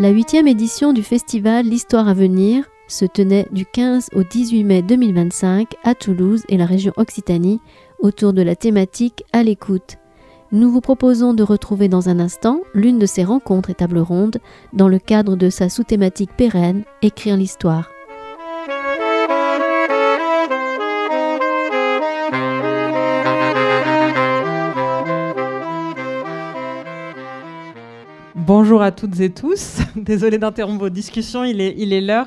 La 8e édition du festival L'Histoire à venir se tenait du 15 au 18 mai 2025 à Toulouse et la région Occitanie autour de la thématique « À l'écoute ». Nous vous proposons de retrouver dans un instant l'une de ces rencontres et tables rondes dans le cadre de sa sous-thématique pérenne « Écrire l'histoire ». Bonjour à toutes et tous. Désolée d'interrompre vos discussions, il est l'heure.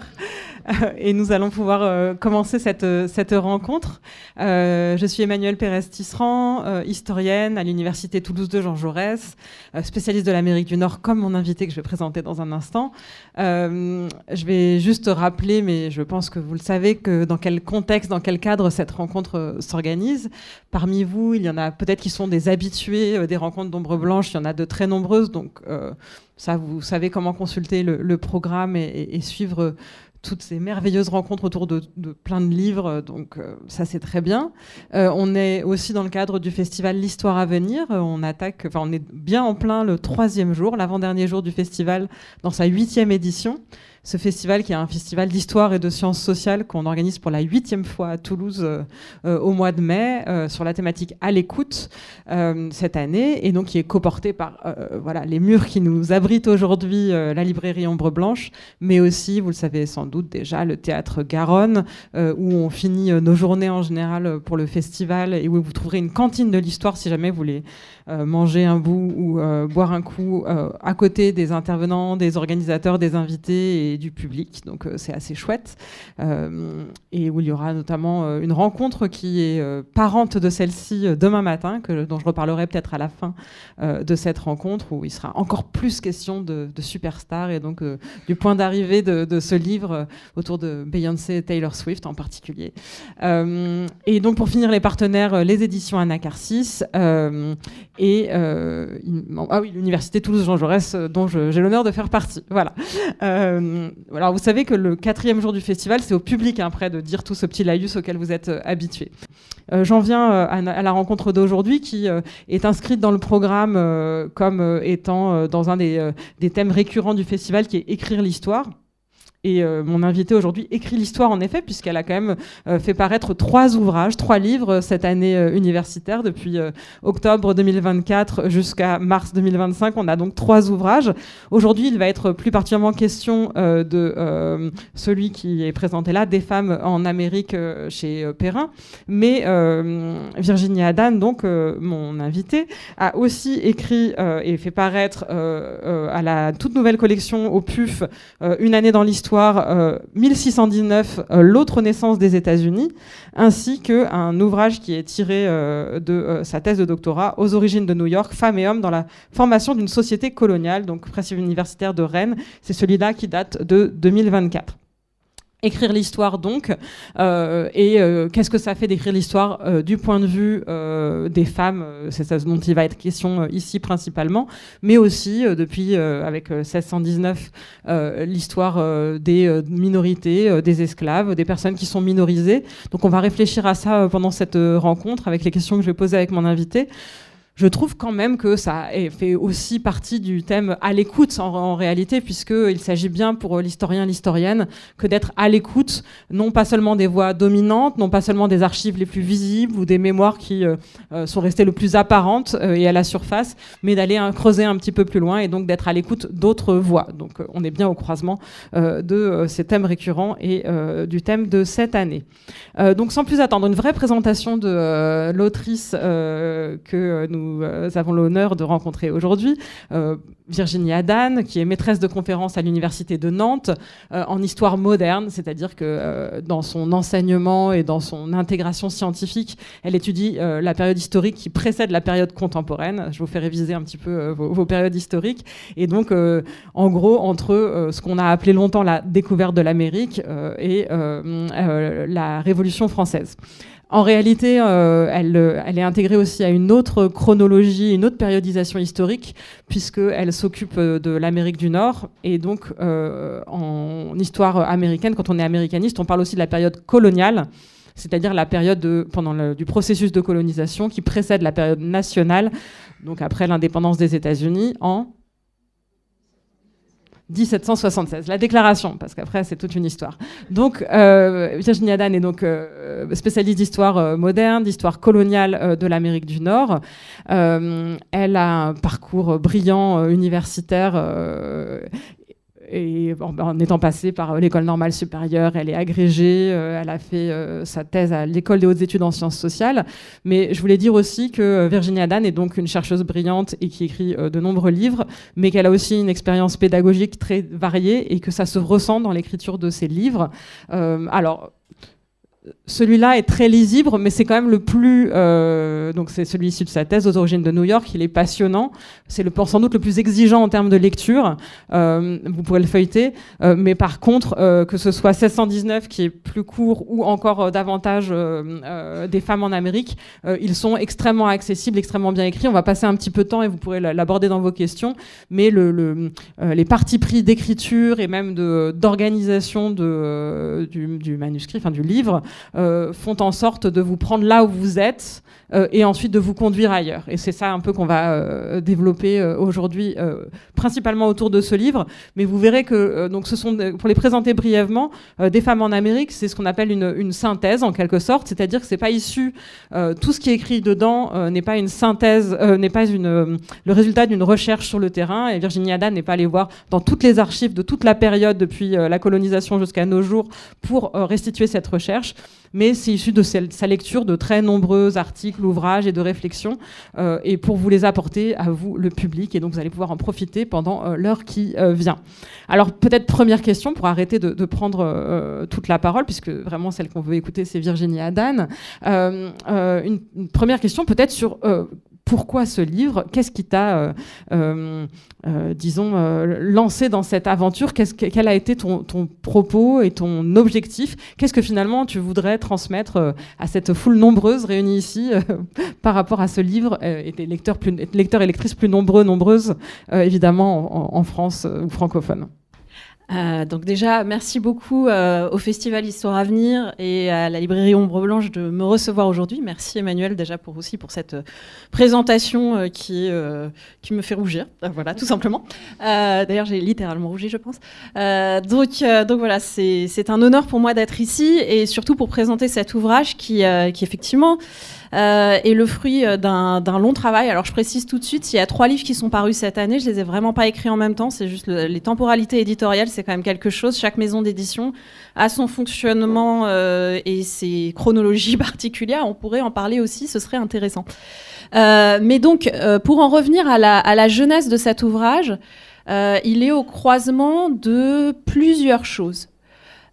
Et nous allons pouvoir commencer cette rencontre. Je suis Emmanuelle Pérez-Tisserand, historienne à l'Université Toulouse de Jean Jaurès, spécialiste de l'Amérique du Nord, comme mon invité que je vais présenter dans un instant. Je vais juste rappeler, mais je pense que vous le savez, que dans quel contexte, dans quel cadre cette rencontre s'organise. Parmi vous, il y en a peut-être qui sont des habitués des rencontres d'Ombre Blanche, il y en a de très nombreuses, donc ça, vous savez comment consulter le programme et suivre toutes ces merveilleuses rencontres autour de plein de livres, donc ça c'est très bien. On est aussi dans le cadre du festival L'Histoire à venir. On est bien en plein le 3e jour, l'avant-dernier jour du festival, dans sa 8e édition. Ce festival qui est un festival d'histoire et de sciences sociales qu'on organise pour la 8e fois à Toulouse au mois de mai sur la thématique à l'écoute cette année, et donc qui est coporté par les murs qui nous abritent aujourd'hui, la librairie Ombre Blanche, mais aussi, vous le savez sans doute déjà, le théâtre Garonne où on finit nos journées en général pour le festival et où vous trouverez une cantine de l'histoire si jamais vous voulez manger un bout ou boire un coup à côté des intervenants, des organisateurs, des invités et du public, donc c'est assez chouette, et où il y aura notamment une rencontre qui est parente de celle-ci demain matin, dont je reparlerai peut-être à la fin de cette rencontre, où il sera encore plus question de superstars et donc du point d'arrivée de ce livre autour de Beyoncé et Taylor Swift en particulier. Et donc pour finir, les partenaires, les éditions Anacarsis et l'Université Toulouse Jean Jaurès, dont j'ai l'honneur de faire partie. Voilà. Alors vous savez que le 4e jour du festival, c'est au public après de dire tout ce petit laïus auquel vous êtes habitués. J'en viens à la rencontre d'aujourd'hui qui est inscrite dans le programme comme étant dans un des thèmes récurrents du festival, qui est écrire l'histoire. Et mon invitée aujourd'hui écrit l'histoire en effet, puisqu'elle a quand même fait paraître 3 livres cette année universitaire, depuis octobre 2024 jusqu'à mars 2025. On a donc 3 ouvrages. Aujourd'hui, il va être plus particulièrement question de celui qui est présenté là, Des femmes en Amérique chez Perrin. Mais Virginie Adan, donc mon invitée, a aussi écrit et fait paraître à la toute nouvelle collection au PUF Une année dans l'histoire, 1619, l'autre naissance des États-Unis, ainsi qu'un ouvrage qui est tiré de sa thèse de doctorat, Aux origines de New York, femmes et hommes dans la formation d'une société coloniale, donc presse universitaire de Rennes. C'est celui-là qui date de 2024. Écrire l'histoire donc, qu'est-ce que ça fait d'écrire l'histoire du point de vue des femmes, c'est ça dont il va être question ici principalement, mais aussi depuis avec 1619 l'histoire des minorités, des esclaves, des personnes qui sont minorisées. Donc on va réfléchir à ça pendant cette rencontre avec les questions que je vais poser avec mon invité. Je trouve quand même que ça fait aussi partie du thème à l'écoute en réalité, puisqu'il s'agit bien pour l'historien, l'historienne, que d'être à l'écoute, non pas seulement des voix dominantes, non pas seulement des archives les plus visibles ou des mémoires qui sont restées le plus apparentes et à la surface, mais d'aller creuser un petit peu plus loin et donc d'être à l'écoute d'autres voix. Donc on est bien au croisement de ces thèmes récurrents et du thème de cette année. Donc sans plus attendre, une vraie présentation de l'autrice que nous avons l'honneur de rencontrer aujourd'hui, Virginie Adan, qui est maîtresse de conférences à l'Université de Nantes en histoire moderne, c'est-à-dire que dans son enseignement et dans son intégration scientifique, elle étudie la période historique qui précède la période contemporaine. Je vous fais réviser un petit peu vos périodes historiques. Et donc, en gros, entre ce qu'on a appelé longtemps la découverte de l'Amérique et la Révolution française. En réalité, elle est intégrée aussi à une autre chronologie, une autre périodisation historique, puisqu'elle s'occupe de l'Amérique du Nord. Et donc, en histoire américaine, quand on est américaniste, on parle aussi de la période coloniale, c'est-à-dire la période du processus de colonisation qui précède la période nationale, donc après l'indépendance des États-Unis, en 1776, la déclaration, parce qu'après c'est toute une histoire. Donc Virginie Adan est donc spécialiste d'histoire moderne, d'histoire coloniale de l'Amérique du Nord. Elle a un parcours brillant universitaire. Et en étant passée par l'école normale supérieure, elle est agrégée, elle a fait sa thèse à l'école des hautes études en sciences sociales. Mais je voulais dire aussi que Virginie Adan est donc une chercheuse brillante et qui écrit de nombreux livres, mais qu'elle a aussi une expérience pédagogique très variée et que ça se ressent dans l'écriture de ses livres. Alors, celui-là est très lisible, mais c'est quand même le plus... donc c'est celui issu de sa thèse aux origines de New York. Il est passionnant. C'est sans doute le plus exigeant en termes de lecture. Vous pourrez le feuilleter. Mais par contre, que ce soit 1619, qui est plus court, ou encore davantage des femmes en Amérique, ils sont extrêmement accessibles, extrêmement bien écrits. On va passer un petit peu de temps et vous pourrez l'aborder dans vos questions. Mais les partis pris d'écriture et même d'organisation du manuscrit, enfin du livre, font en sorte de vous prendre là où vous êtes et ensuite de vous conduire ailleurs. Et c'est ça un peu qu'on va développer aujourd'hui, principalement autour de ce livre. Mais vous verrez que, donc ce sont, pour les présenter brièvement, Des femmes en Amérique, c'est ce qu'on appelle une synthèse en quelque sorte, c'est-à-dire que c'est pas issu, tout ce qui est écrit dedans n'est pas une synthèse, n'est pas le résultat d'une recherche sur le terrain. Et Virginie Adan n'est pas allée voir dans toutes les archives de toute la période depuis la colonisation jusqu'à nos jours pour restituer cette recherche. Mais c'est issu de sa lecture de très nombreux articles, ouvrages et de réflexions, et pour vous les apporter à vous, le public, et donc vous allez pouvoir en profiter pendant l'heure qui vient. Alors peut-être première question, pour arrêter de prendre toute la parole, puisque vraiment celle qu'on veut écouter, c'est Virginie Adan. Une première question peut-être sur... pourquoi ce livre? Qu'est-ce qui t'a, lancé dans cette aventure? Quel a été ton propos et ton objectif? Qu'est-ce que finalement tu voudrais transmettre à cette foule nombreuse réunie ici par rapport à ce livre et des lecteurs et lectrices plus nombreuses, évidemment, en France ou francophones? Donc déjà, merci beaucoup au Festival Histoire à venir et à la librairie Ombre Blanche de me recevoir aujourd'hui. Merci Emmanuel déjà pour cette présentation qui me fait rougir. Voilà, tout simplement. D'ailleurs, j'ai littéralement rougi, je pense. Donc voilà, c'est un honneur pour moi d'être ici et surtout pour présenter cet ouvrage qui effectivement... est le fruit d'un long travail. Alors je précise tout de suite, il y a 3 livres qui sont parus cette année, je les ai vraiment pas écrits en même temps, c'est juste les temporalités éditoriales, c'est quand même quelque chose. Chaque maison d'édition a son fonctionnement et ses chronologies particulières, on pourrait en parler aussi, ce serait intéressant. Mais donc, pour en revenir à la jeunesse de cet ouvrage, il est au croisement de plusieurs choses.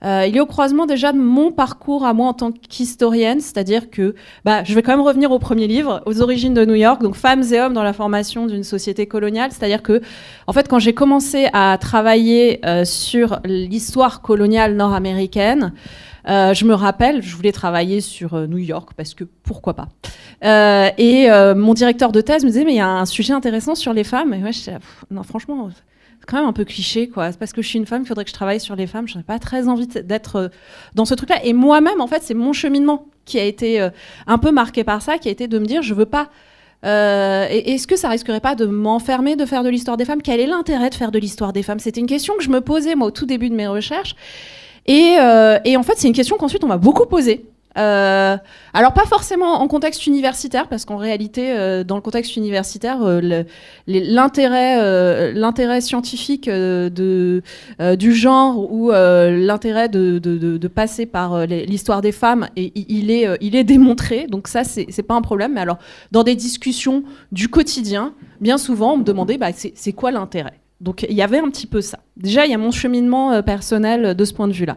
Il est au croisement déjà de mon parcours à moi en tant qu'historienne, c'est-à-dire que je vais quand même revenir au premier livre, aux origines de New York, donc femmes et hommes dans la formation d'une société coloniale, c'est-à-dire que en fait quand j'ai commencé à travailler sur l'histoire coloniale nord-américaine, je me rappelle, je voulais travailler sur New York parce que pourquoi pas. Et mon directeur de thèse me disait mais il y a un sujet intéressant sur les femmes. Et moi je disais non franchement c'est quand même un peu cliché quoi. C'est parce que je suis une femme qu'il faudrait que je travaille sur les femmes. Je n'ai pas très envie d'être dans ce truc-là. Et moi-même en fait c'est mon cheminement qui a été un peu marqué par ça, qui a été de me dire je veux pas. Est-ce que ça risquerait pas de m'enfermer de faire de l'histoire des femmes? Quel est l'intérêt de faire de l'histoire des femmes? C'était une question que je me posais moi au tout début de mes recherches. Et en fait, c'est une question qu'ensuite on m'a beaucoup posée. Alors pas forcément en contexte universitaire, parce qu'en réalité, dans le contexte universitaire, l'intérêt scientifique du genre ou l'intérêt de passer par l'histoire des femmes, il est démontré. Donc ça, c'est pas un problème. Mais alors, dans des discussions du quotidien, bien souvent, on me demandait c'est quoi l'intérêt? Donc il y avait un petit peu ça. Déjà, il y a mon cheminement personnel de ce point de vue-là.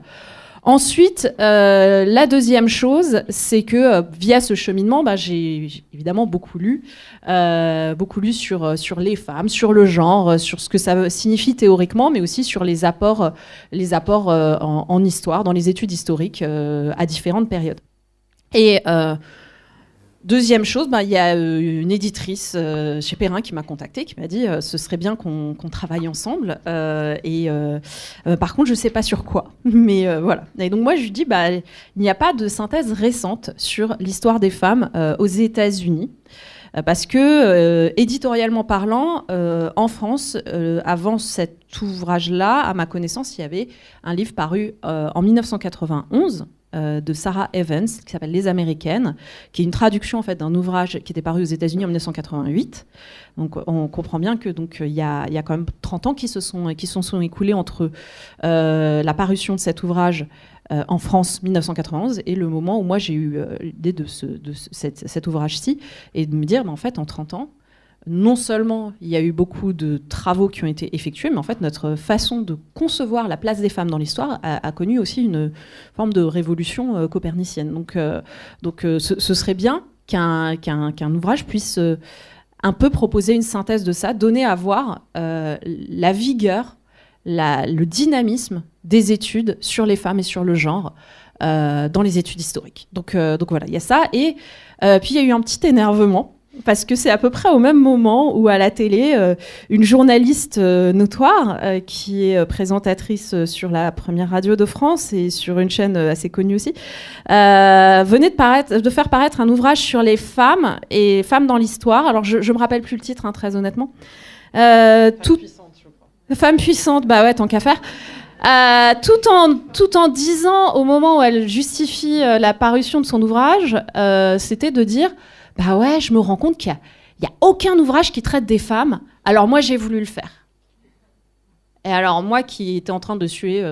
Ensuite, la deuxième chose, c'est que via ce cheminement, j'ai évidemment beaucoup lu sur les femmes, sur le genre, sur ce que ça signifie théoriquement, mais aussi sur les apports en histoire, dans les études historiques à différentes périodes. Et deuxième chose, il y a une éditrice chez Perrin qui m'a contactée, qui m'a dit ce serait bien qu'on travaille ensemble. Par contre, je ne sais pas sur quoi. Mais voilà. Et donc moi, je lui dis il n'y a pas de synthèse récente sur l'histoire des femmes aux États-Unis. parce que, éditorialement parlant, en France, avant cet ouvrage-là, à ma connaissance, il y avait un livre paru en 1991 de Sarah Evans, qui s'appelle Les Américaines, qui est une traduction en fait, d'un ouvrage qui était paru aux États-Unis en 1988. Donc on comprend bien que il y a quand même 30 ans qui se sont écoulés entre la parution de cet ouvrage en France 1991 et le moment où moi j'ai eu l'idée de cet ouvrage-ci, et de me dire en fait en 30 ans, non seulement il y a eu beaucoup de travaux qui ont été effectués, mais en fait notre façon de concevoir la place des femmes dans l'histoire a connu aussi une forme de révolution copernicienne. Donc ce serait bien qu'un ouvrage puisse un peu proposer une synthèse de ça, donner à voir la vigueur, le dynamisme des études sur les femmes et sur le genre dans les études historiques. Donc voilà, il y a ça. Et puis il y a eu un petit énervement, parce que c'est à peu près au même moment où à la télé, une journaliste notoire, qui est présentatrice sur la première radio de France et sur une chaîne assez connue aussi, venait de faire paraître un ouvrage sur les femmes et femmes dans l'histoire. Alors je me rappelle plus le titre, hein, très honnêtement. Femme puissante, bah ouais, tant qu'à faire. Tout en disant, au moment où elle justifie la parution de son ouvrage, c'était de dire bah ouais, je me rends compte qu'il y a aucun ouvrage qui traite des femmes, alors moi j'ai voulu le faire. Et alors moi qui étais en train de suer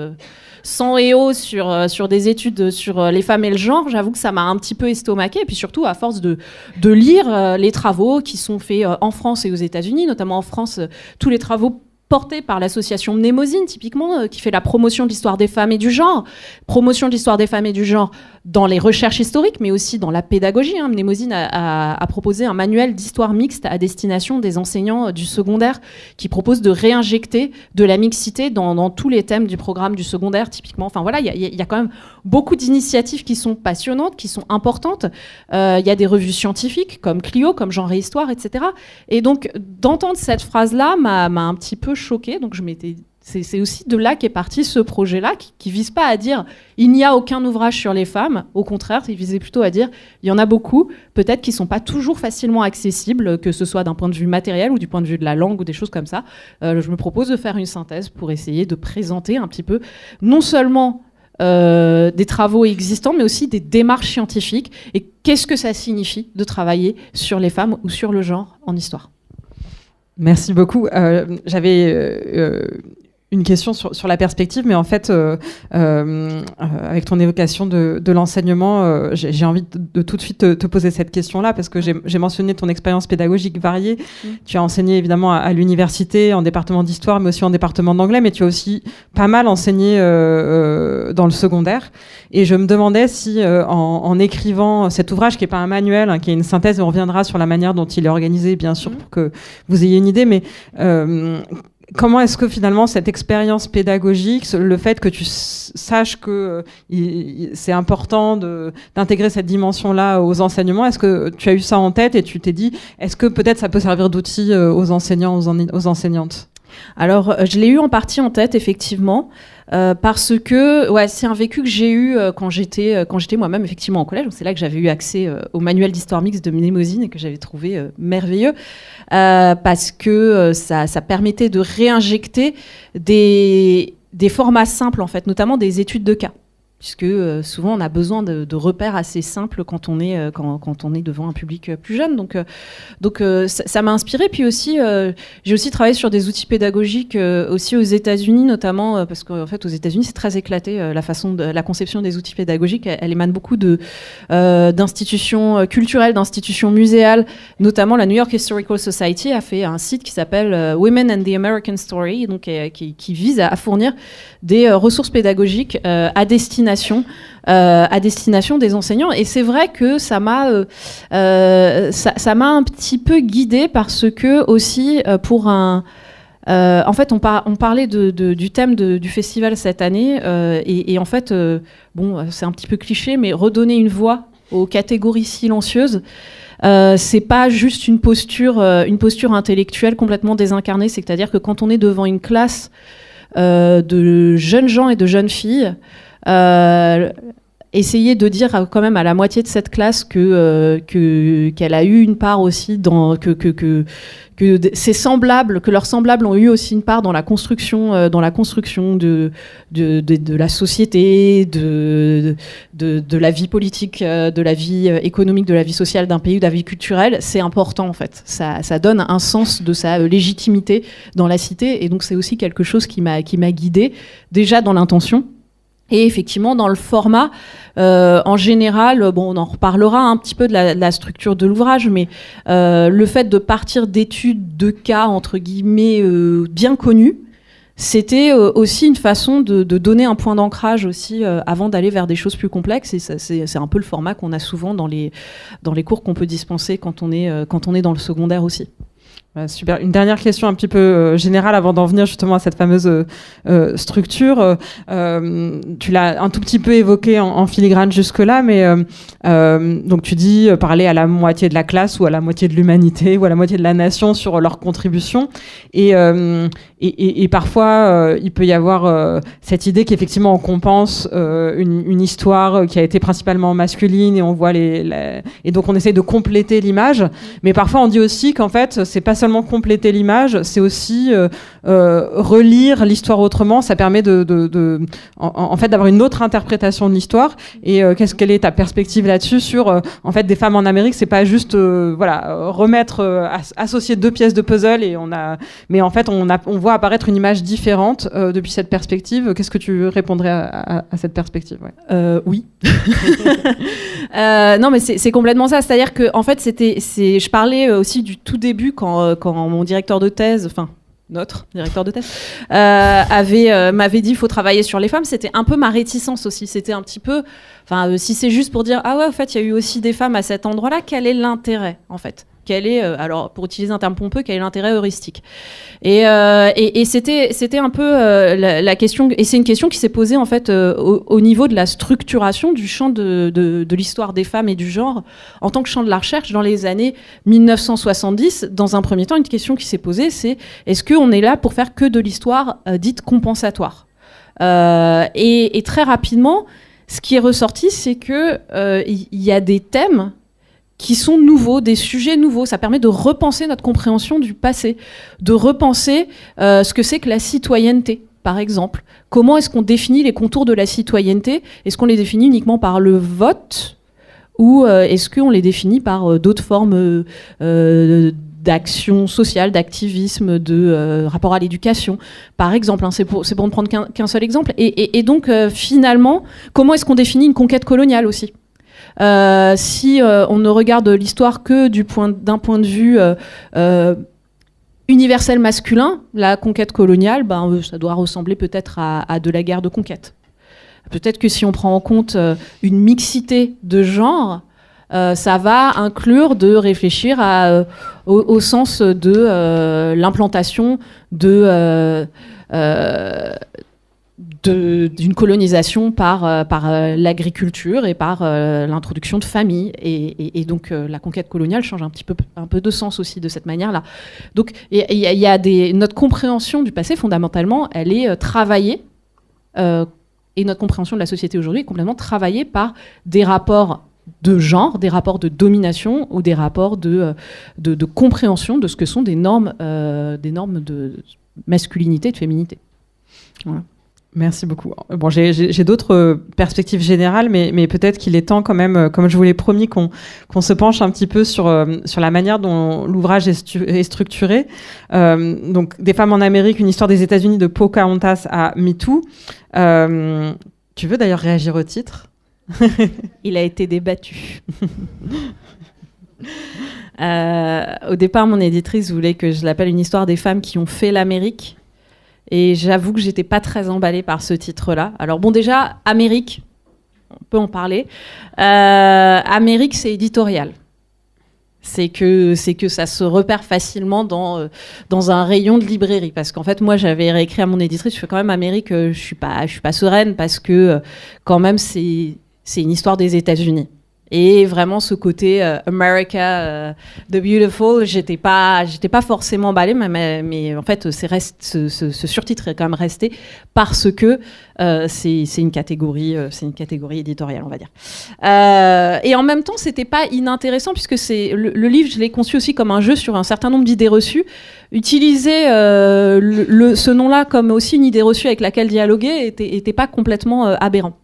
sang et eau sur des études sur les femmes et le genre, j'avoue que ça m'a un petit peu estomaqué, et puis surtout à force de lire les travaux qui sont faits en France et aux États-Unis, notamment en France, tous les travaux porté par l'association Mnémosyne, typiquement, qui fait la promotion de l'histoire des femmes et du genre. Promotion de l'histoire des femmes et du genre dans les recherches historiques, mais aussi dans la pédagogie. Hein. Mnémosyne a proposé un manuel d'histoire mixte à destination des enseignants du secondaire, qui propose de réinjecter de la mixité dans tous les thèmes du programme du secondaire, typiquement. Enfin voilà, il y a quand même beaucoup d'initiatives qui sont passionnantes, qui sont importantes. Il y a des revues scientifiques, comme Clio, comme Genre et Histoire, etc. Et donc, d'entendre cette phrase-là m'a un petit peu choquée. Donc c'est aussi de là qu'est parti ce projet-là, qui vise pas à dire il n'y a aucun ouvrage sur les femmes. Au contraire, il visait plutôt à dire il y en a beaucoup, peut-être qui sont pas toujours facilement accessibles, que ce soit d'un point de vue matériel ou du point de vue de la langue ou des choses comme ça. Je me propose de faire une synthèse pour essayer de présenter un petit peu non seulement des travaux existants, mais aussi des démarches scientifiques, et qu'est-ce que ça signifie de travailler sur les femmes ou sur le genre en histoire. Merci beaucoup. J'avais une question sur la perspective, mais en fait, avec ton évocation de l'enseignement, j'ai envie de tout de suite te poser cette question-là, parce que j'ai mentionné ton expérience pédagogique variée. Tu as enseigné évidemment à l'université, en département d'histoire, mais aussi en département d'anglais, mais tu as aussi pas mal enseigné dans le secondaire. Et je me demandais si, en écrivant cet ouvrage, qui n'est pas un manuel, hein, qui est une synthèse, on reviendra sur la manière dont il est organisé, bien sûr, pour que vous ayez une idée, mais comment est-ce que finalement cette expérience pédagogique, le fait que tu saches que c'est important d'intégrer cette dimension-là aux enseignements, est-ce que tu as eu ça en tête et tu t'es dit, est-ce que peut-être ça peut servir d'outil aux enseignants, aux enseignantes ? Alors, je l'ai eu en partie en tête, effectivement, parce que c'est un vécu que j'ai eu quand j'étais moi-même effectivement en collège. C'est là que j'avais eu accès au manuel d'histoire mixte de Mnémosyne et que j'avais trouvé merveilleux, parce que ça permettait de réinjecter des formats simples, en fait, notamment des études de cas. Puisque souvent on a besoin de repères assez simples quand on est devant un public plus jeune. Donc ça m'a inspirée. Puis aussi, j'ai aussi travaillé sur des outils pédagogiques aussi aux États-Unis, notamment parce qu'en fait aux États-Unis c'est très éclaté la conception des outils pédagogiques. Elle émane beaucoup d'institutions culturelles, d'institutions muséales, notamment la New York Historical Society a fait un site qui s'appelle Women and the American Story, donc qui vise à fournir des ressources pédagogiques à destination des enseignants. Et c'est vrai que ça m'a un petit peu guidée, parce que aussi en fait on parlait du thème du festival cette année, et en fait c'est un petit peu cliché, mais redonner une voix aux catégories silencieuses. C'est pas juste une posture intellectuelle complètement désincarnée, c'est-à-dire que quand on est devant une classe de jeunes gens et de jeunes filles, essayer de dire quand même à la moitié de cette classe qu'elle a eu une part aussi dans que ses semblables, que leurs semblables ont eu aussi une part dans la construction de la société, de la vie politique, de la vie économique, de la vie sociale d'un pays, de la vie culturelle, c'est important en fait. Ça donne un sens de sa légitimité dans la cité, et donc c'est aussi quelque chose qui m'a guidée déjà dans l'intention. Et effectivement, dans le format, en général, bon, on en reparlera un petit peu de la structure de l'ouvrage, mais le fait de partir d'études de cas, entre guillemets, bien connus, c'était aussi une façon de donner un point d'ancrage aussi avant d'aller vers des choses plus complexes. Et c'est un peu le format qu'on a souvent dans les cours qu'on peut dispenser quand on est dans le secondaire aussi. Super. Une dernière question un petit peu générale avant d'en venir justement à cette fameuse structure. Tu l'as un tout petit peu évoqué en filigrane jusque-là, mais donc tu dis parler à la moitié de la classe ou à la moitié de l'humanité ou à la moitié de la nation sur leur contribution. Et parfois, il peut y avoir cette idée qu'effectivement on compense une histoire qui a été principalement masculine et on voit et donc on essaie de compléter l'image. Mais parfois on dit aussi qu'en fait c'est pas seulement compléter l'image, c'est aussi relire l'histoire autrement. Ça permet en fait d'avoir une autre interprétation de l'histoire. Et quelle est ta perspective là-dessus sur en fait des femmes en Amérique? C'est pas juste associer deux pièces de puzzle mais en fait on voit apparaître une image différente depuis cette perspective. Qu'est-ce que tu répondrais à cette perspective? Oui. Non, mais c'est complètement ça. C'est-à-dire que en fait je parlais aussi du tout début quand mon directeur de thèse, notre directeur de thèse, m'avait dit il faut travailler sur les femmes. C'était un peu ma réticence aussi. C'était un petit peu, si c'est juste pour dire ah ouais, en fait, il y a eu aussi des femmes à cet endroit-là, quel est l'intérêt en fait? Quel est, alors pour utiliser un terme pompeux, quel est l'intérêt heuristique? Et c'était un peu la question, et c'est une question qui s'est posée en fait au niveau de la structuration du champ de l'histoire des femmes et du genre en tant que champ de la recherche dans les années 1970. Dans un premier temps, une question qui s'est posée, c'est est-ce qu'on est là pour faire que de l'histoire dite compensatoire? Et très rapidement, ce qui est ressorti, c'est que il y a des thèmes qui sont nouveaux, des sujets nouveaux. Ça permet de repenser notre compréhension du passé, de repenser ce que c'est que la citoyenneté, par exemple. Comment est-ce qu'on définit les contours de la citoyenneté? Est-ce qu'on les définit uniquement par le vote ou est-ce qu'on les définit par d'autres formes d'action sociale, d'activisme, de rapport à l'éducation, par exemple. C'est pour ne prendre qu'un seul exemple. Et donc, finalement, comment est-ce qu'on définit une conquête coloniale aussi? Si on ne regarde l'histoire que d'un point de vue universel masculin, la conquête coloniale, ça doit ressembler peut-être à de la guerre de conquête. Peut-être que si on prend en compte une mixité de genres, ça va inclure de réfléchir au sens de l'implantation d'une colonisation par l'agriculture et par l'introduction de familles. Et donc la conquête coloniale change un peu de sens aussi de cette manière-là. Donc notre compréhension du passé, fondamentalement, elle est travaillée, et notre compréhension de la société aujourd'hui est complètement travaillée par des rapports de genre, des rapports de domination ou des rapports de compréhension de ce que sont des normes de masculinité et de féminité. Voilà. Merci beaucoup. Bon, j'ai d'autres perspectives générales, mais peut-être qu'il est temps quand même, comme je vous l'ai promis, qu'on se penche un petit peu sur la manière dont l'ouvrage est structuré. Donc, des femmes en Amérique, une histoire des États-Unis de Pocahontas à MeToo. Tu veux d'ailleurs réagir au titre? Il a été débattu. Au départ, mon éditrice voulait que je l'appelle une histoire des femmes qui ont fait l'Amérique. Et j'avoue que j'étais pas très emballée par ce titre-là. Alors bon, déjà, Amérique, on peut en parler. Amérique, c'est éditorial. C'est que ça se repère facilement dans un rayon de librairie. Parce qu'en fait, moi, j'avais réécrit à mon éditrice, je fais quand même Amérique, je suis pas sereine parce que quand même, c'est une histoire des États-Unis. Et vraiment ce côté America the Beautiful, j'étais pas forcément emballée, mais en fait ce surtitre est quand même resté parce que c'est une catégorie éditoriale, on va dire. Et en même temps, c'était pas inintéressant puisque le livre, je l'ai conçu aussi comme un jeu sur un certain nombre d'idées reçues. Utiliser ce nom-là comme aussi une idée reçue avec laquelle dialoguer était pas complètement aberrant.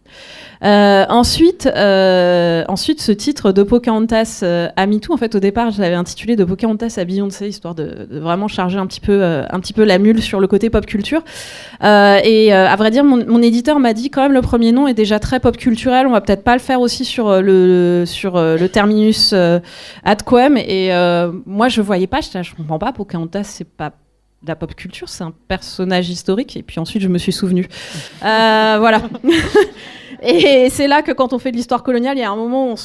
Ensuite, ce titre de Pocahontas à MeToo, en fait, au départ, je l'avais intitulé de Pocahontas à Beyoncé, histoire de vraiment charger un petit peu la mule sur le côté pop culture. Et à vrai dire, mon éditeur m'a dit quand même le premier nom est déjà très pop culturel. On va peut-être pas le faire aussi sur le terminus ad quem. Et moi, je voyais pas. Je comprends pas. Pocahontas, c'est pas de la pop culture, c'est un personnage historique. Et puis ensuite, je me suis souvenu. Voilà. Et c'est là que quand on fait de l'histoire coloniale, il y a un moment où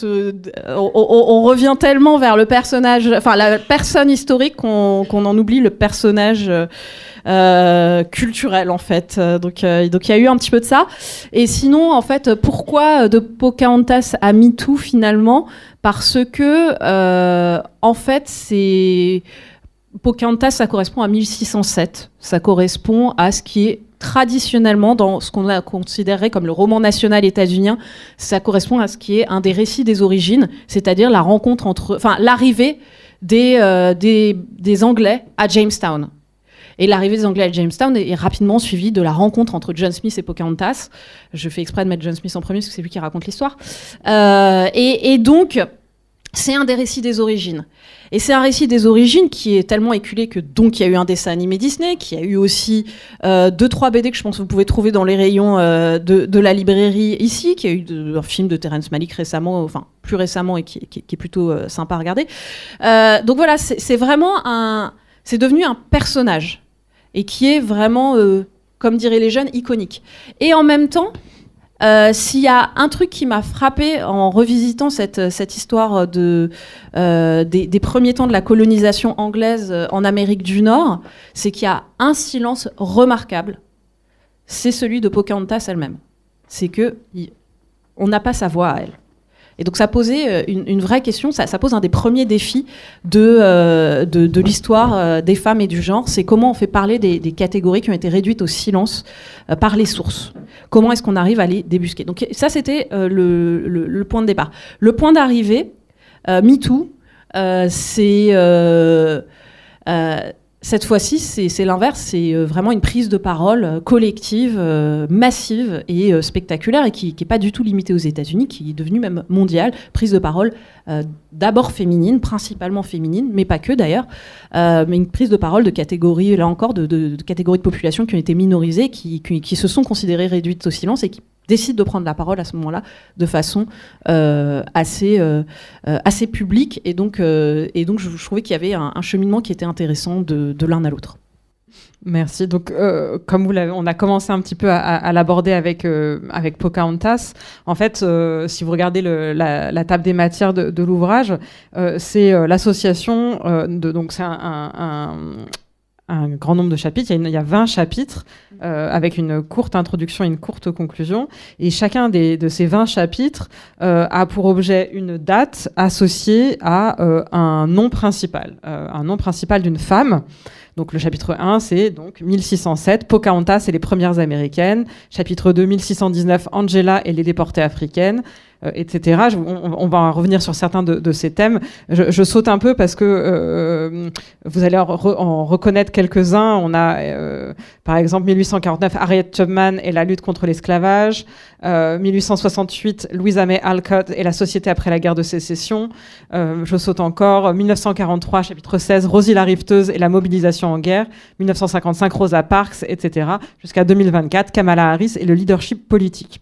on revient tellement vers le personnage, enfin la personne historique qu'on en oublie le personnage culturel en fait. Donc il y a eu un petit peu de ça. Et sinon, en fait, pourquoi de Pocahontas à MeToo finalement ? Parce que en fait, Pocahontas, ça correspond à 1607. Ça correspond à ce qui est traditionnellement, dans ce qu'on considérerait comme le roman national états-unien, ça correspond à ce qui est un des récits des origines, c'est-à-dire l'arrivée des Anglais à Jamestown. Et l'arrivée des Anglais à Jamestown est rapidement suivie de la rencontre entre John Smith et Pocahontas. Je fais exprès de mettre John Smith en premier parce que c'est lui qui raconte l'histoire. Et donc, c'est un des récits des origines. Et c'est un récit des origines qui est tellement éculé que donc il y a eu un dessin animé Disney, qui a eu aussi 2-3 BD que je pense que vous pouvez trouver dans les rayons de la librairie ici, qui a eu un film de Terrence Malick récemment, enfin plus récemment et qui est plutôt sympa à regarder. Donc voilà, c'est vraiment c'est devenu un personnage et qui est vraiment, comme diraient les jeunes, iconique. Et en même temps, s'il y a un truc qui m'a frappé en revisitant cette histoire des premiers temps de la colonisation anglaise en Amérique du Nord, c'est qu'il y a un silence remarquable. C'est celui de Pocahontas elle-même. C'est qu'on n'a pas sa voix à elle. Et donc ça posait une vraie question, ça pose un des premiers défis de l'histoire des femmes et du genre, c'est comment on fait parler des catégories qui ont été réduites au silence par les sources. Comment est-ce qu'on arrive à les débusquer ? Donc ça, c'était le point de départ. Le point d'arrivée, MeToo, cette fois-ci, c'est l'inverse, c'est vraiment une prise de parole collective, massive et spectaculaire, et qui n'est pas du tout limitée aux États-Unis, qui est devenue même mondiale. Prise de parole d'abord féminine, principalement féminine, mais pas que d'ailleurs, mais une prise de parole de catégories, là encore, de catégories de population qui ont été minorisées, qui se sont considérées réduites au silence et qui décide de prendre la parole à ce moment-là de façon assez publique. Et donc je trouvais qu'il y avait un cheminement qui était intéressant de l'un à l'autre. Merci. Donc, comme on a commencé un petit peu à l'aborder avec Pocahontas. En fait, si vous regardez la table des matières de l'ouvrage, c'est l'association donc c'est un grand nombre de chapitres. Il y a 20 chapitres avec une courte introduction et une courte conclusion. Et chacun de ces 20 chapitres a pour objet une date associée à un nom principal d'une femme. Donc le chapitre 1, c'est donc 1607, Pocahontas et les premières américaines. Chapitre 2, 1619, Angela et les déportées africaines. Etc. On va revenir sur certains de ces thèmes. Je saute un peu parce que vous allez en reconnaître quelques-uns. On a, par exemple, 1849, Harriet Tubman et la lutte contre l'esclavage. 1868, Louisa May Alcott et la société après la guerre de sécession. Je saute encore. 1943, chapitre 16, Rosie la riveteuse et la mobilisation en guerre. 1955, Rosa Parks, etc. Jusqu'à 2024, Kamala Harris et le leadership politique.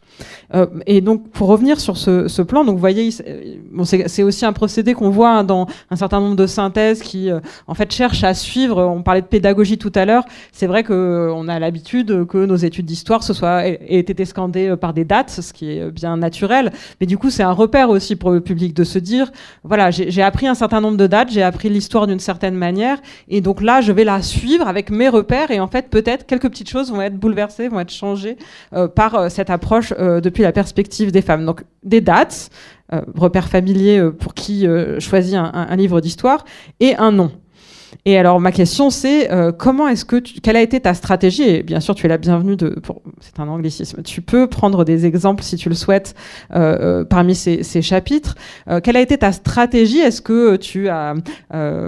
Et donc, pour revenir sur ce plan, donc vous voyez, c'est aussi un procédé qu'on voit dans un certain nombre de synthèses qui, en fait, cherchent à suivre. On parlait de pédagogie tout à l'heure. C'est vrai qu'on a l'habitude que nos études d'histoire aient été scandées par des dates, ce qui est bien naturel. Mais du coup, c'est un repère aussi pour le public de se dire, voilà, j'ai appris un certain nombre de dates, j'ai appris l'histoire d'une certaine manière, et donc là, je vais la suivre avec mes repères, et en fait, peut-être quelques petites choses vont être bouleversées, vont être changées par cette approche depuis la perspective des femmes. Donc, des dates, repères familiers pour qui choisit un livre d'histoire, et un nom. Et alors, ma question, c'est quelle a été ta stratégie? Et bien sûr, tu es la bienvenue c'est un anglicisme. Tu peux prendre des exemples, si tu le souhaites, parmi ces chapitres. Quelle a été ta stratégie? Est-ce que tu as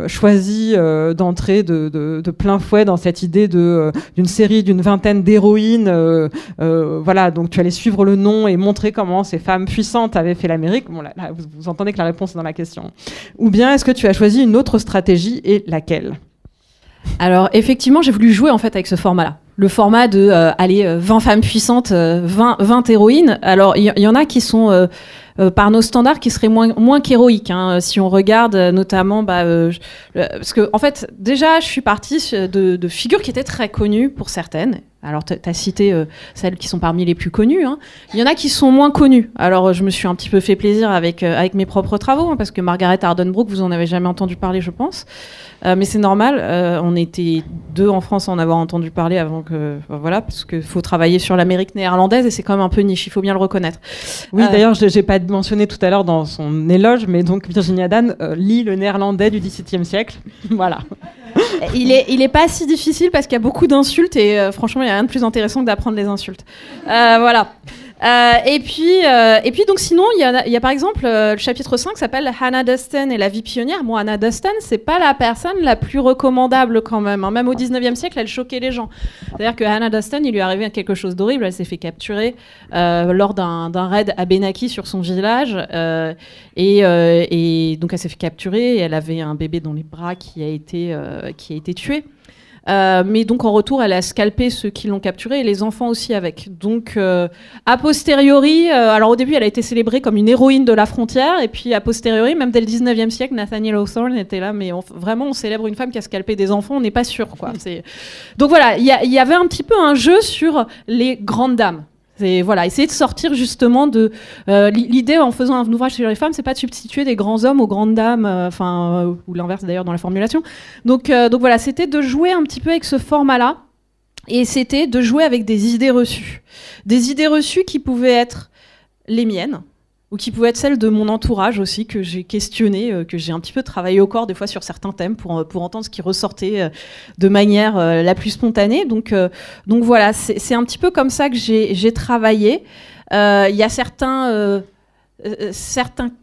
choisi d'entrer de plein fouet dans cette idée d'une série d'une vingtaine d'héroïnes? Voilà, donc tu allais suivre le nom et montrer comment ces femmes puissantes avaient fait l'Amérique. Bon, là, vous entendez que la réponse est dans la question. Ou bien est-ce que tu as choisi une autre stratégie, et laquelle? Alors effectivement, j'ai voulu jouer en fait avec ce format-là. Le format de 20 femmes puissantes, 20 héroïnes. Alors il y en a qui sont par nos standards qui seraient moins qu'héroïques. Hein. Si on regarde notamment, parce que en fait déjà je suis partie de figures qui étaient très connues pour certaines. Alors, tu as cité celles qui sont parmi les plus connues. Hein. Il y en a qui sont moins connues. Alors, je me suis un petit peu fait plaisir avec mes propres travaux, hein, parce que Margaret Hardenbrook, vous en avez jamais entendu parler, je pense. Mais c'est normal. On était 2 en France à en avoir entendu parler avant que... voilà, parce qu'il faut travailler sur l'Amérique néerlandaise, et c'est quand même un peu niche, il faut bien le reconnaître. Oui, d'ailleurs, je n'ai pas mentionné tout à l'heure dans son éloge, mais donc Virginia Dan lit le néerlandais du XVIIe siècle. Voilà. Il est pas si difficile parce qu'il y a beaucoup d'insultes et franchement il n'y a rien de plus intéressant que d'apprendre les insultes. Voilà. Et puis donc sinon il y a par exemple le chapitre 5 s'appelle Hannah Duston et la vie pionnière. Bon, Hannah Duston, c'est pas la personne la plus recommandable quand même. Hein. Même au 19e siècle, elle choquait les gens. C'est-à-dire que Hannah Duston, il lui est arrivé quelque chose d'horrible. Elle s'est fait capturer lors d'un raid à Benaki sur son village. Et donc elle s'est fait capturer et elle avait un bébé dans les bras qui a été tué. Mais donc en retour, elle a scalpé ceux qui l'ont capturée et les enfants aussi avec. Donc a posteriori, alors au début elle a été célébrée comme une héroïne de la frontière, et puis a posteriori, même dès le 19e siècle, Nathaniel Hawthorne était là, mais vraiment on célèbre une femme qui a scalpé des enfants, on n'est pas sûr quoi. Donc voilà, il y avait un petit peu un jeu sur les grandes dames. C'est voilà, essayer de sortir justement de l'idée en faisant un ouvrage sur les femmes, c'est pas de substituer des grands hommes aux grandes dames, ou l'inverse d'ailleurs dans la formulation. Donc voilà, c'était de jouer un petit peu avec ce format-là, et c'était de jouer avec des idées reçues qui pouvaient être les miennes, ou qui pouvaient être celles de mon entourage aussi, que j'ai questionné, que j'ai un petit peu travaillé au corps des fois sur certains thèmes pour entendre ce qui ressortait de manière la plus spontanée. Donc voilà, c'est un petit peu comme ça que j'ai travaillé. Il y a certains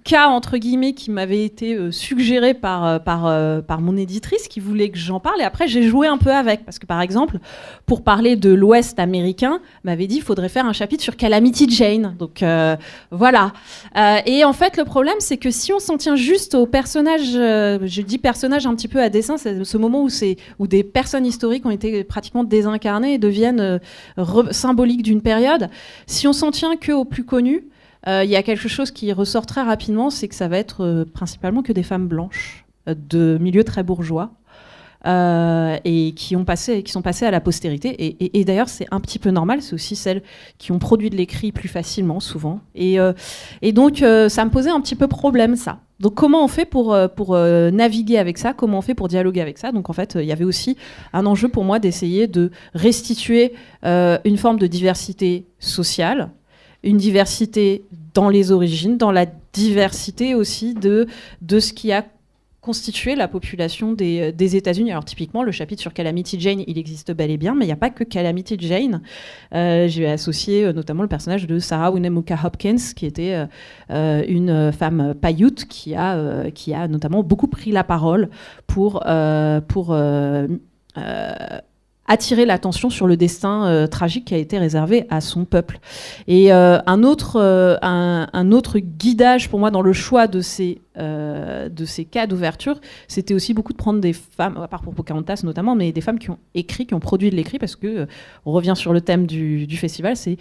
cas, entre guillemets, qui m'avaient été suggérés par mon éditrice qui voulait que j'en parle. Et après, j'ai joué un peu avec. Parce que, par exemple, pour parler de l'Ouest américain, m'avait dit qu'il faudrait faire un chapitre sur Calamity Jane. Donc, voilà. Et en fait, le problème, c'est que si on s'en tient juste aux personnages, je dis personnages un petit peu à dessein, c'est ce moment où des personnes historiques ont été pratiquement désincarnées et deviennent symboliques d'une période. Si on s'en tient qu'aux plus connus, il y a quelque chose qui ressort très rapidement, c'est que ça va être principalement que des femmes blanches de milieux très bourgeois et qui sont passées à la postérité. Et d'ailleurs, c'est un petit peu normal, c'est aussi celles qui ont produit de l'écrit plus facilement, souvent. Et donc, ça me posait un petit peu problème, ça. Donc, comment on fait pour naviguer avec ça? Comment on fait pour dialoguer avec ça? Donc, en fait, il y avait aussi un enjeu pour moi d'essayer de restituer une forme de diversité sociale, une diversité dans les origines, dans la diversité aussi de ce qui a constitué la population des États-Unis. Alors typiquement, le chapitre sur Calamity Jane, il existe bel et bien, mais il n'y a pas que Calamity Jane. J'ai associé notamment le personnage de Sarah Winnemucca Hopkins, qui était une femme Paiute qui a notamment beaucoup pris la parole pour attirer l'attention sur le destin tragique qui a été réservé à son peuple. Et un autre guidage pour moi dans le choix de ces cas d'ouverture, c'était aussi beaucoup de prendre des femmes, à part pour Pocahontas notamment, mais des femmes qui ont écrit, qui ont produit de l'écrit, parce que on revient sur le thème du festival, c'est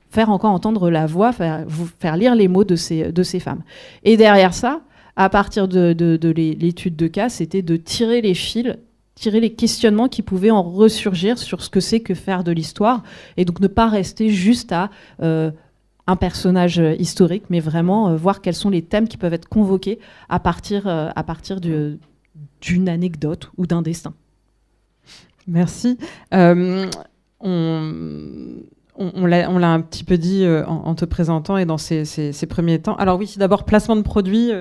faire encore entendre la voix, faire lire les mots de ces femmes. Et derrière ça, à partir de l'étude de cas, c'était de tirer les fils, tirer les questionnements qui pouvaient en ressurgir sur ce que c'est que faire de l'histoire, et donc ne pas rester juste à un personnage historique, mais vraiment voir quels sont les thèmes qui peuvent être convoqués à partir d'une anecdote ou d'un destin. Merci. On l'a un petit peu dit en te présentant et dans ces premiers temps. Alors oui, d'abord, placement de produit.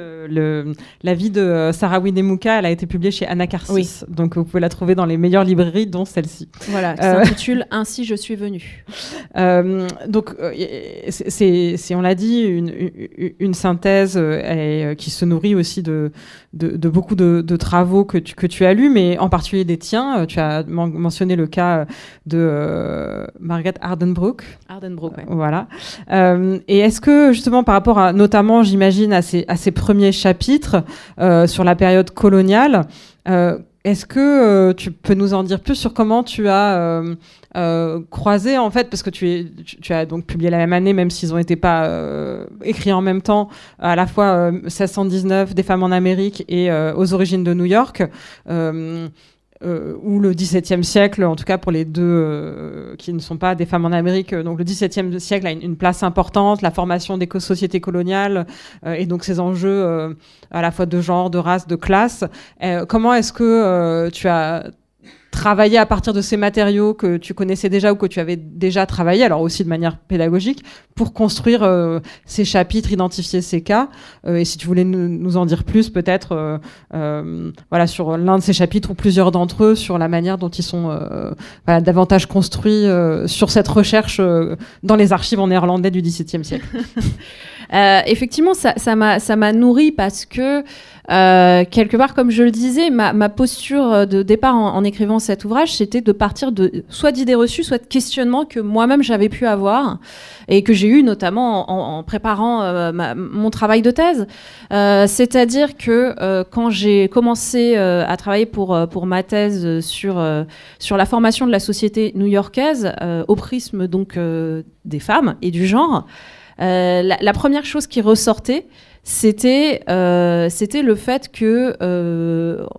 La vie de Sarah Winney-Mouka, elle a été publiée chez Anacarsis. Oui. Donc vous pouvez la trouver dans les meilleures librairies, dont celle-ci. Voilà, qui s'intitule « Ainsi je suis venue ». Donc, c'est, on l'a dit, une synthèse qui se nourrit aussi de beaucoup de travaux que tu as lus, mais en particulier des tiens. Tu as mentionné le cas de Margaret Ardenbrook. Ouais. Voilà. Et est-ce que, justement, par rapport à, notamment, j'imagine, à ces premiers chapitres sur la période coloniale, est-ce que tu peux nous en dire plus sur comment tu as croisé, en fait, parce que tu as donc publié la même année, même s'ils n'ont été pas écrits en même temps, à la fois 1619, Des femmes en Amérique et Aux origines de New York, ou le XVIIe siècle, en tout cas pour les deux qui ne sont pas Des femmes en Amérique. Donc le XVIIe siècle a une place importante, la formation des sociétés coloniales et donc ces enjeux à la fois de genre, de race, de classe. Comment est-ce que tu as travaillé à partir de ces matériaux que tu connaissais déjà ou que tu avais déjà travaillé, alors aussi de manière pédagogique, pour construire ces chapitres, identifier ces cas, et si tu voulais nous en dire plus peut-être voilà, sur l'un de ces chapitres ou plusieurs d'entre eux, sur la manière dont ils sont voilà, davantage construits sur cette recherche dans les archives en néerlandais du XVIIe siècle. Effectivement, ça m'a nourri parce que quelque part, comme je le disais, ma posture de départ en écrivant cet ouvrage, c'était de partir de soit d'idées reçues, soit de questionnements que moi-même j'avais pu avoir et que j'ai eu notamment en préparant mon travail de thèse. C'est-à-dire que quand j'ai commencé à travailler pour ma thèse sur la formation de la société new-yorkaise au prisme donc des femmes et du genre, la première chose qui ressortait, c'était le fait que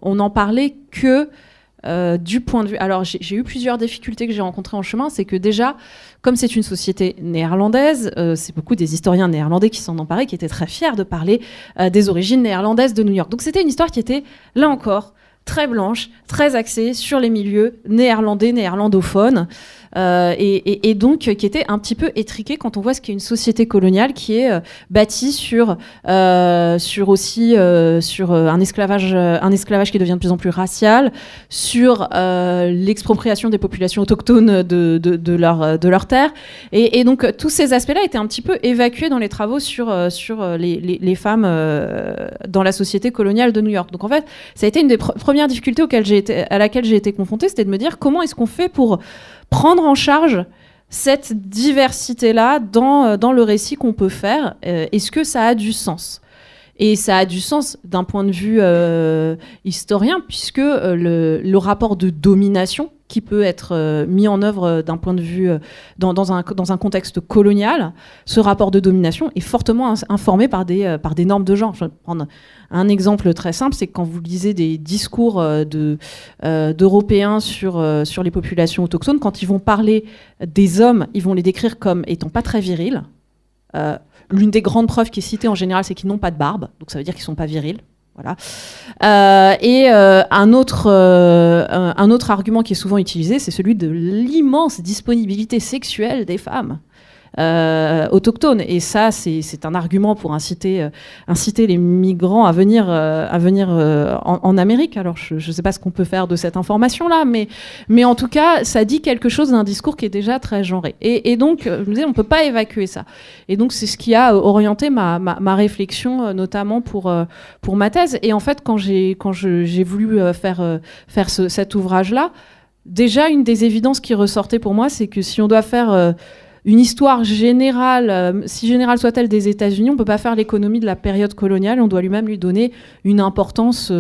on n'en parlait que du point de vue... Alors, j'ai eu plusieurs difficultés que j'ai rencontrées en chemin. C'est que déjà, comme c'est une société néerlandaise, c'est beaucoup des historiens néerlandais qui s'en emparaient, qui étaient très fiers de parler des origines néerlandaises de New York. Donc, c'était une histoire qui était, là encore, très blanche, très axée sur les milieux néerlandais, néerlandophones. Et donc qui était un petit peu étriqué quand on voit ce qu'est une société coloniale qui est bâtie sur un esclavage qui devient de plus en plus racial, sur l'expropriation des populations autochtones de leur terre, et donc tous ces aspects-là étaient un petit peu évacués dans les travaux sur les femmes dans la société coloniale de New York. Donc en fait, ça a été une des premières difficultés à laquelle j'ai été confrontée, c'était de me dire comment est-ce qu'on fait pour prendre en charge cette diversité-là dans le récit qu'on peut faire. Est-ce que ça a du sens ? Et ça a du sens d'un point de vue historien, puisque le rapport de domination qui peut être mis en œuvre d'un point de vue dans un contexte colonial, ce rapport de domination est fortement informé par des normes de genre. Je vais prendre un exemple très simple, c'est que quand vous lisez des discours d'Européens sur les populations autochtones, quand ils vont parler des hommes, ils vont les décrire comme étant pas très virils. L'une des grandes preuves qui est citée en général, c'est qu'ils n'ont pas de barbe, donc ça veut dire qu'ils ne sont pas virils. Voilà. Un autre argument qui est souvent utilisé, c'est celui de l'immense disponibilité sexuelle des femmes autochtones. Et ça, c'est un argument pour inciter les migrants à venir en Amérique. Alors, je ne sais pas ce qu'on peut faire de cette information-là, mais en tout cas, ça dit quelque chose d'un discours qui est déjà très genré. Et donc, je me disais, on ne peut pas évacuer ça. Et donc, c'est ce qui a orienté ma réflexion, notamment pour ma thèse. Et en fait, quand j'ai voulu faire cet ouvrage-là, déjà, une des évidences qui ressortait pour moi, c'est que si on doit faire une histoire générale, si générale soit-elle des États-Unis, on ne peut pas faire l'économie de la période coloniale, on doit lui-même lui donner une importance,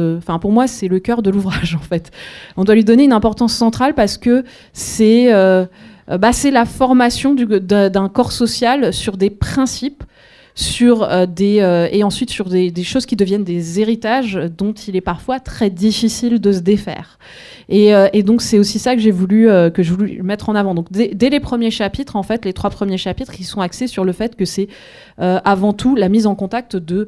pour moi c'est le cœur de l'ouvrage en fait. On doit lui donner une importance centrale parce que c'est la formation d'un corps social sur des principes, et ensuite sur des choses qui deviennent des héritages dont il est parfois très difficile de se défaire. Et donc c'est aussi ça que j'ai voulu mettre en avant. Donc dès les premiers chapitres, en fait, les 3 premiers chapitres, qui sont axés sur le fait que c'est avant tout la mise en contact de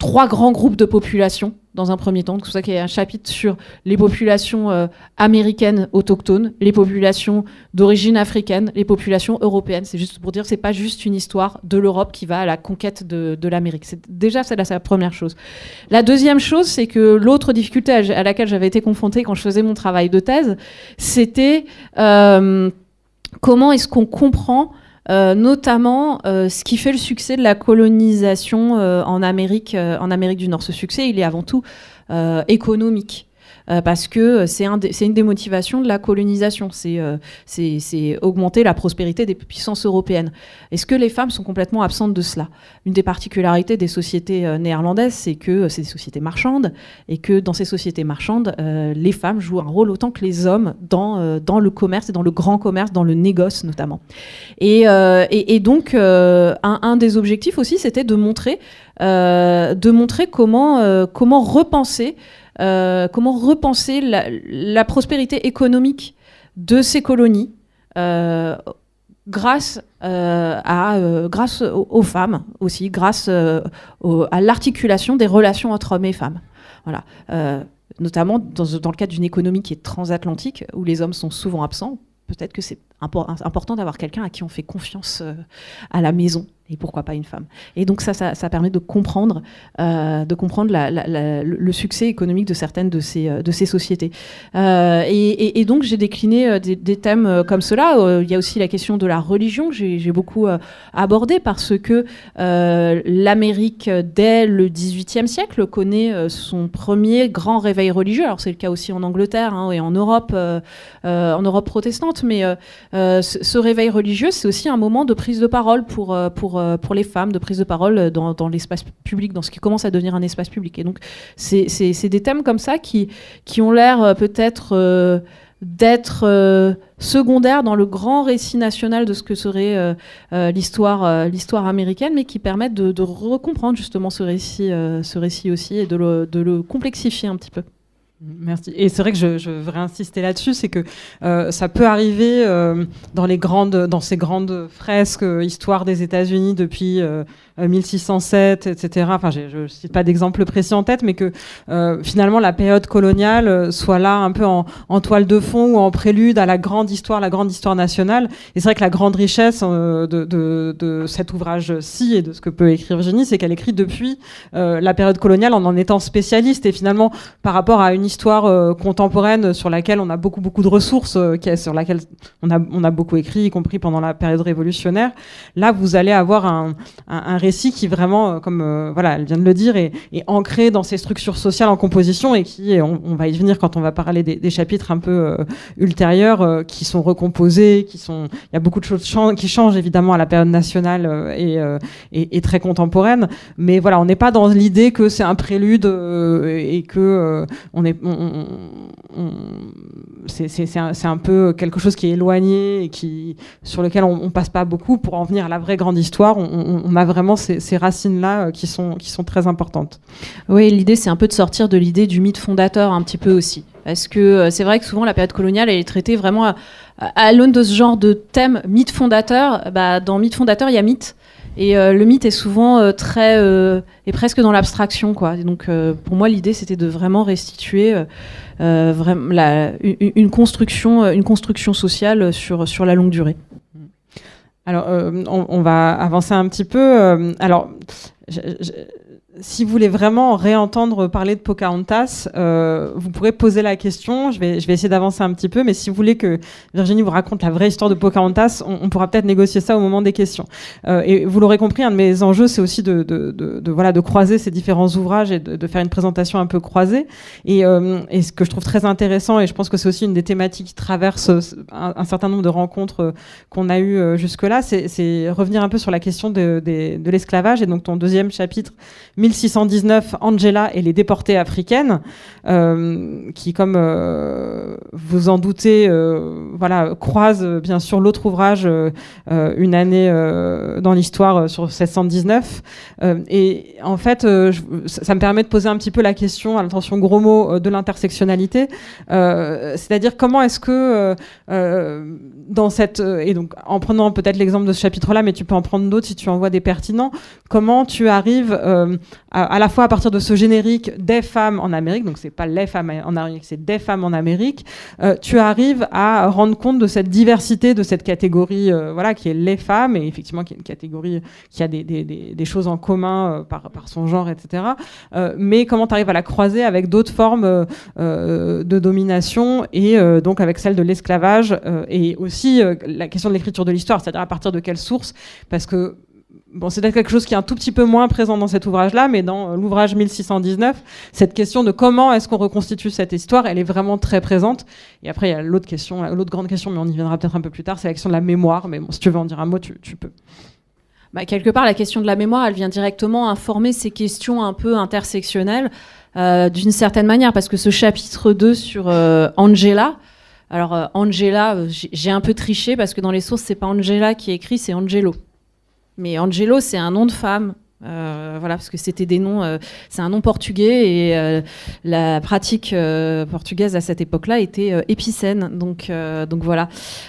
3 grands groupes de population dans un premier temps. C'est pour ça qu'il y a un chapitre sur les populations américaines autochtones, les populations d'origine africaine, les populations européennes. C'est juste pour dire que c'est pas juste une histoire de l'Europe qui va à la conquête de l'Amérique. Déjà, c'est la première chose. La deuxième chose, c'est que l'autre difficulté à laquelle j'avais été confrontée quand je faisais mon travail de thèse, c'était comment est-ce qu'on comprend notamment ce qui fait le succès de la colonisation en Amérique du Nord. Ce succès, il est avant tout économique. Parce que c'est une des motivations de la colonisation, c'est augmenter la prospérité des puissances européennes. Est-ce que les femmes sont complètement absentes de cela? Une des particularités des sociétés néerlandaises, c'est que c'est des sociétés marchandes, et que dans ces sociétés marchandes, les femmes jouent un rôle autant que les hommes dans le commerce, et dans le grand commerce, dans le négoce notamment. Et donc, un des objectifs aussi, c'était de montrer comment repenser la prospérité économique de ces colonies grâce aux femmes aussi, grâce à l'articulation des relations entre hommes et femmes. Voilà. Notamment dans le cadre d'une économie qui est transatlantique, où les hommes sont souvent absents. Peut-être que c'est important d'avoir quelqu'un à qui on fait confiance à la maison, et pourquoi pas une femme. Et donc ça permet de comprendre le succès économique de certaines de ces sociétés. Et donc j'ai décliné des thèmes comme cela. Il y a aussi la question de la religion que j'ai beaucoup abordée, parce que l'Amérique, dès le XVIIIe siècle, connaît son premier grand réveil religieux. Alors c'est le cas aussi en Angleterre et en Europe protestante, mais ce réveil religieux, c'est aussi un moment de prise de parole pour les femmes, de prise de parole dans l'espace public, dans ce qui commence à devenir un espace public. Et donc, c'est des thèmes comme ça qui ont l'air peut-être d'être secondaires dans le grand récit national de ce que serait l'histoire américaine, mais qui permettent de recomprendre justement ce récit aussi, et de le complexifier un petit peu. Merci. Et c'est vrai que je voudrais insister là-dessus, c'est que ça peut arriver dans ces grandes fresques histoire des États-Unis depuis 1607, etc. Enfin, je cite pas d'exemple précis en tête, mais que finalement la période coloniale soit là un peu en toile de fond ou en prélude à la grande histoire nationale. Et c'est vrai que la grande richesse de cet ouvrage-ci et de ce que peut écrire Virginie, c'est qu'elle écrit depuis la période coloniale en étant spécialiste, et finalement par rapport à une histoire contemporaine sur laquelle on a beaucoup de ressources, sur laquelle on a beaucoup écrit, y compris pendant la période révolutionnaire. Là, vous allez avoir un récit qui vraiment, comme voilà, elle vient de le dire, est ancré dans ces structures sociales en composition, et qui, on va y venir quand on va parler des chapitres un peu ultérieurs, qui sont recomposés, il y a beaucoup de choses qui changent évidemment à la période nationale et très contemporaine, mais voilà, on n'est pas dans l'idée que c'est un prélude et que c'est un peu quelque chose qui est éloigné et sur lequel on passe pas beaucoup pour en venir à la vraie grande histoire. On a vraiment ces racines-là qui sont très importantes. Oui, l'idée, c'est un peu de sortir de l'idée du mythe fondateur un petit peu aussi. Parce que c'est vrai que souvent, la période coloniale, elle est traitée vraiment à l'aune de ce genre de thème mythe fondateur. Dans mythe fondateur, il y a mythe. Et le mythe est souvent est presque dans l'abstraction, quoi. Et donc, pour moi, l'idée, c'était de vraiment restituer une construction sociale sur la longue durée. Alors, on va avancer un petit peu. Alors, si vous voulez vraiment réentendre parler de Pocahontas, vous pourrez poser la question. Je vais essayer d'avancer un petit peu, mais si vous voulez que Virginie vous raconte la vraie histoire de Pocahontas, on pourra peut-être négocier ça au moment des questions. Et vous l'aurez compris, un de mes enjeux, c'est aussi de croiser ces différents ouvrages et de faire une présentation un peu croisée. Et ce que je trouve très intéressant, et je pense que c'est aussi une des thématiques qui traverse un certain nombre de rencontres qu'on a eues jusque-là, c'est revenir un peu sur la question de l'esclavage. Et donc ton deuxième chapitre, 1619, Angela et les déportées africaines, qui, comme vous en doutez, croise bien sûr l'autre ouvrage, Une année dans l'histoire, sur 1619. Et en fait, ça me permet de poser un petit peu la question, à l'intention gros mot, de l'intersectionnalité. C'est-à-dire comment est-ce que dans cette... et donc en prenant peut-être l'exemple de ce chapitre-là, mais tu peux en prendre d'autres si tu en vois des pertinents, comment tu arrives à la fois à partir de ce générique des femmes en Amérique, donc c'est pas les femmes en Amérique, c'est des femmes en Amérique, tu arrives à rendre compte de cette diversité, de cette catégorie voilà, qui est les femmes, et effectivement qui est une catégorie qui a des choses en commun par son genre, etc. Mais comment tu arrives à la croiser avec d'autres formes de domination, et donc avec celle de l'esclavage, et aussi la question de l'écriture de l'histoire, c'est-à-dire à partir de quelle source, parce que bon, c'est peut-être quelque chose qui est un tout petit peu moins présent dans cet ouvrage-là, mais dans l'ouvrage 1619, cette question de comment est-ce qu'on reconstitue cette histoire, elle est vraiment très présente. Et après, il y a l'autre grande question, mais on y viendra peut-être un peu plus tard, c'est la question de la mémoire. Mais bon, si tu veux en dire un mot, tu peux. Bah, quelque part, la question de la mémoire, elle vient directement informer ces questions un peu intersectionnelles, d'une certaine manière, parce que ce chapitre 2 sur Angela, alors Angela, j'ai un peu triché, parce que dans les sources, c'est pas Angela qui est écrit, c'est Angelo. Mais Angelo, c'est un nom de femme. Voilà, parce que c'était des noms, c'est un nom portugais, et la pratique portugaise à cette époque-là était épicène, donc voilà.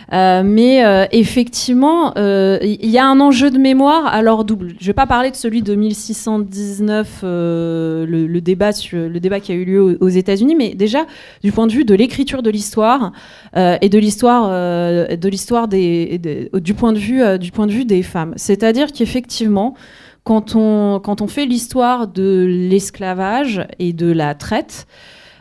Mais effectivement, il y a un enjeu de mémoire, alors double. Je vais pas parler de celui de 1619, le débat qui a eu lieu aux États-Unis, mais déjà du point de vue de l'écriture de l'histoire, et de l'histoire du point de vue des femmes. C'est-à-dire qu'effectivement, quand on fait l'histoire de l'esclavage et de la traite,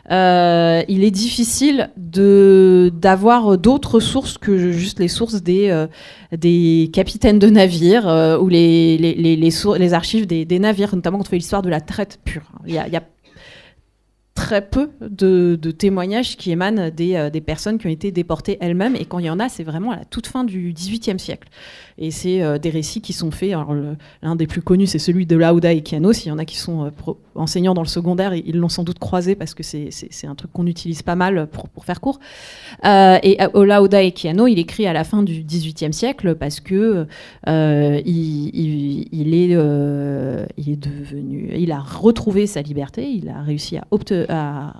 il est difficile d'avoir d'autres sources que juste les sources des capitaines de navires, ou les archives des navires, notamment quand on fait l'histoire de la traite pure. Il y a très peu de témoignages qui émanent des personnes qui ont été déportées elles-mêmes, et quand il y en a, c'est vraiment à la toute fin du XVIIIe siècle. Et c'est des récits qui sont faits. Alors l'un des plus connus, c'est celui de Lauda et Chiano. S'il y en a qui sont enseignants dans le secondaire, ils l'ont sans doute croisé, parce que c'est un truc qu'on utilise pas mal pour faire court. Et Lauda et Chiano, il écrit à la fin du XVIIIe siècle, parce que il a retrouvé sa liberté, il a réussi à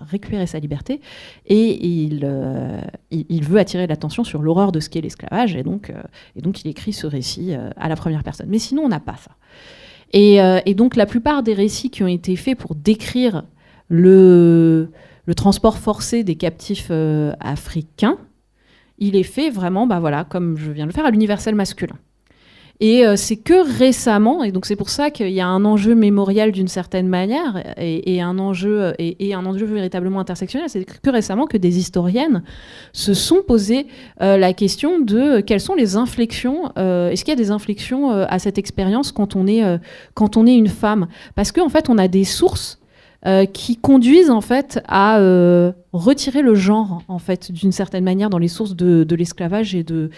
récupérer sa liberté, et il veut attirer l'attention sur l'horreur de ce qu'est l'esclavage, et donc il écrit ce récit à la première personne. Mais sinon, on n'a pas ça. Et donc, la plupart des récits qui ont été faits pour décrire le transport forcé des captifs africains, il est fait vraiment, voilà, comme je viens de le faire, à l'universel masculin. Et c'est que récemment, et donc c'est pour ça qu'il y a un enjeu mémorial d'une certaine manière, et un enjeu véritablement intersectionnel, c'est que récemment que des historiennes se sont posé la question de quelles sont les inflexions, est-ce qu'il y a des inflexions à cette expérience quand on est une femme, parce qu'en fait on a des sources qui conduisent en fait à retirer le genre, en fait, d'une certaine manière, dans les sources de l'esclavage et de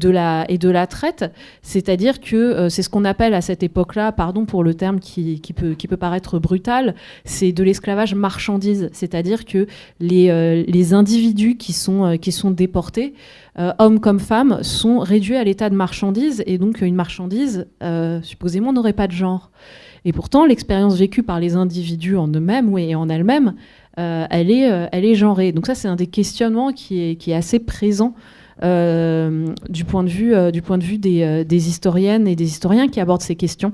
la traite. C'est-à-dire que c'est ce qu'on appelle à cette époque-là, pardon pour le terme qui peut paraître brutal, c'est de l'esclavage marchandise. C'est-à-dire que les individus qui sont déportés, hommes comme femmes, sont réduits à l'état de marchandise, et donc une marchandise, supposément, n'aurait pas de genre. Et pourtant, l'expérience vécue par les individus en eux-mêmes et en elles-mêmes, elle est genrée. Donc ça, c'est un des questionnements qui est assez présent du point de vue des historiennes et des historiens qui abordent ces questions.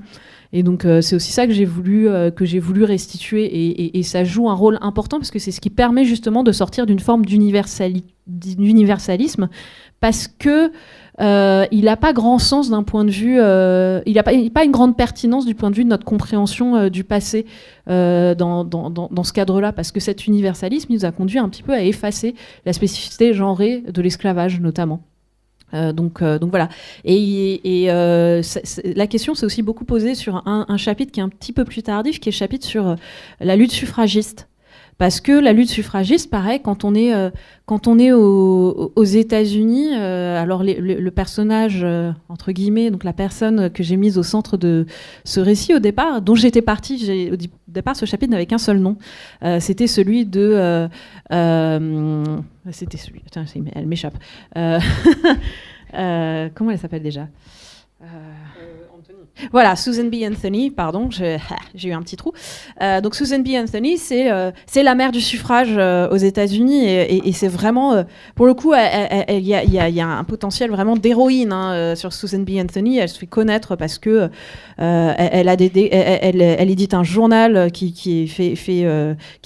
Et donc c'est aussi ça que j'ai voulu restituer, et ça joue un rôle important, parce que c'est ce qui permet justement de sortir d'une forme d'universalisme, parce que il n'a pas grand sens d'un point de vue, il n'a pas une grande pertinence du point de vue de notre compréhension du passé dans ce cadre-là, parce que cet universalisme nous a conduit un petit peu à effacer la spécificité genrée de l'esclavage notamment. Donc voilà. Et la question s'est aussi beaucoup posée sur un chapitre qui est un petit peu plus tardif, qui est le chapitre sur la lutte suffragiste. Parce que la lutte suffragiste, pareil, quand on est aux États-Unis, alors le personnage, entre guillemets, donc la personne que j'ai mise au centre de ce récit au départ, dont j'étais partie, au départ, ce chapitre n'avait qu'un seul nom. C'était celui de... c'était celui... Attends, elle m'échappe. Comment elle s'appelle déjà ? Voilà, Susan B. Anthony, pardon, j'ai eu un petit trou. Donc Susan B. Anthony, c'est la mère du suffrage aux États-Unis et c'est vraiment, pour le coup, il y a un potentiel vraiment d'héroïne sur Susan B. Anthony. Elle se fait connaître parce que elle édite un journal qui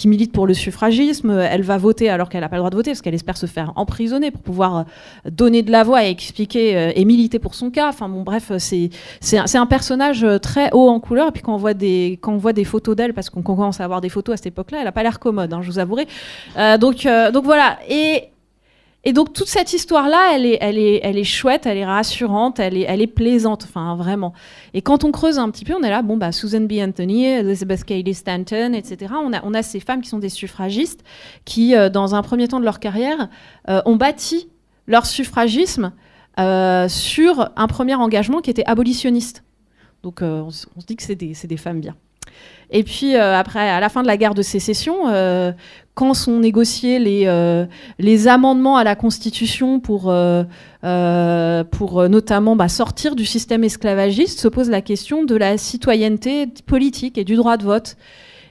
milite pour le suffragisme. Elle va voter alors qu'elle n'a pas le droit de voter parce qu'elle espère se faire emprisonner pour pouvoir donner de la voix et expliquer et militer pour son cas. Enfin bon, bref, c'est un personnage très haut en couleur. Et puis quand on voit des photos d'elle, parce qu'on commence à avoir des photos à cette époque-là, elle n'a pas l'air commode, je vous avouerai. Donc voilà. Et donc toute cette histoire-là, elle est chouette, elle est rassurante, elle est plaisante, enfin vraiment. Et quand on creuse un petit peu, on est là, Susan B. Anthony, Elizabeth Cady Stanton, etc. On a ces femmes qui sont des suffragistes qui, dans un premier temps de leur carrière, ont bâti leur suffragisme sur un premier engagement qui était abolitionniste. Donc on se dit que c'est des femmes bien. Et puis après, à la fin de la guerre de sécession, quand sont négociés les amendements à la Constitution pour notamment sortir du système esclavagiste, se pose la question de la citoyenneté politique et du droit de vote.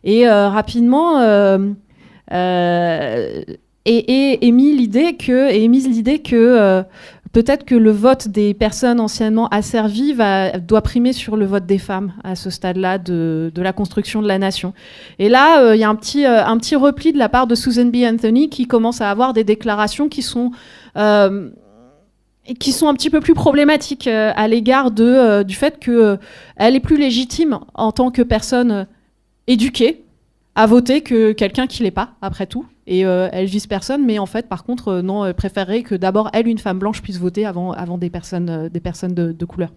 Et rapidement est émise l'idée que peut-être que le vote des personnes anciennement asservies doit primer sur le vote des femmes à ce stade-là de la construction de la nation. Et là, il y a un petit repli de la part de Susan B. Anthony qui commence à avoir des déclarations qui sont un petit peu plus problématiques à l'égard du fait qu'elle est plus légitime en tant que personne éduquée à voter que quelqu'un qui l'est pas, après tout. Et elle vise personne, mais en fait, par contre, non, elle préférerait que d'abord, elle, une femme blanche, puisse voter avant des personnes de couleur.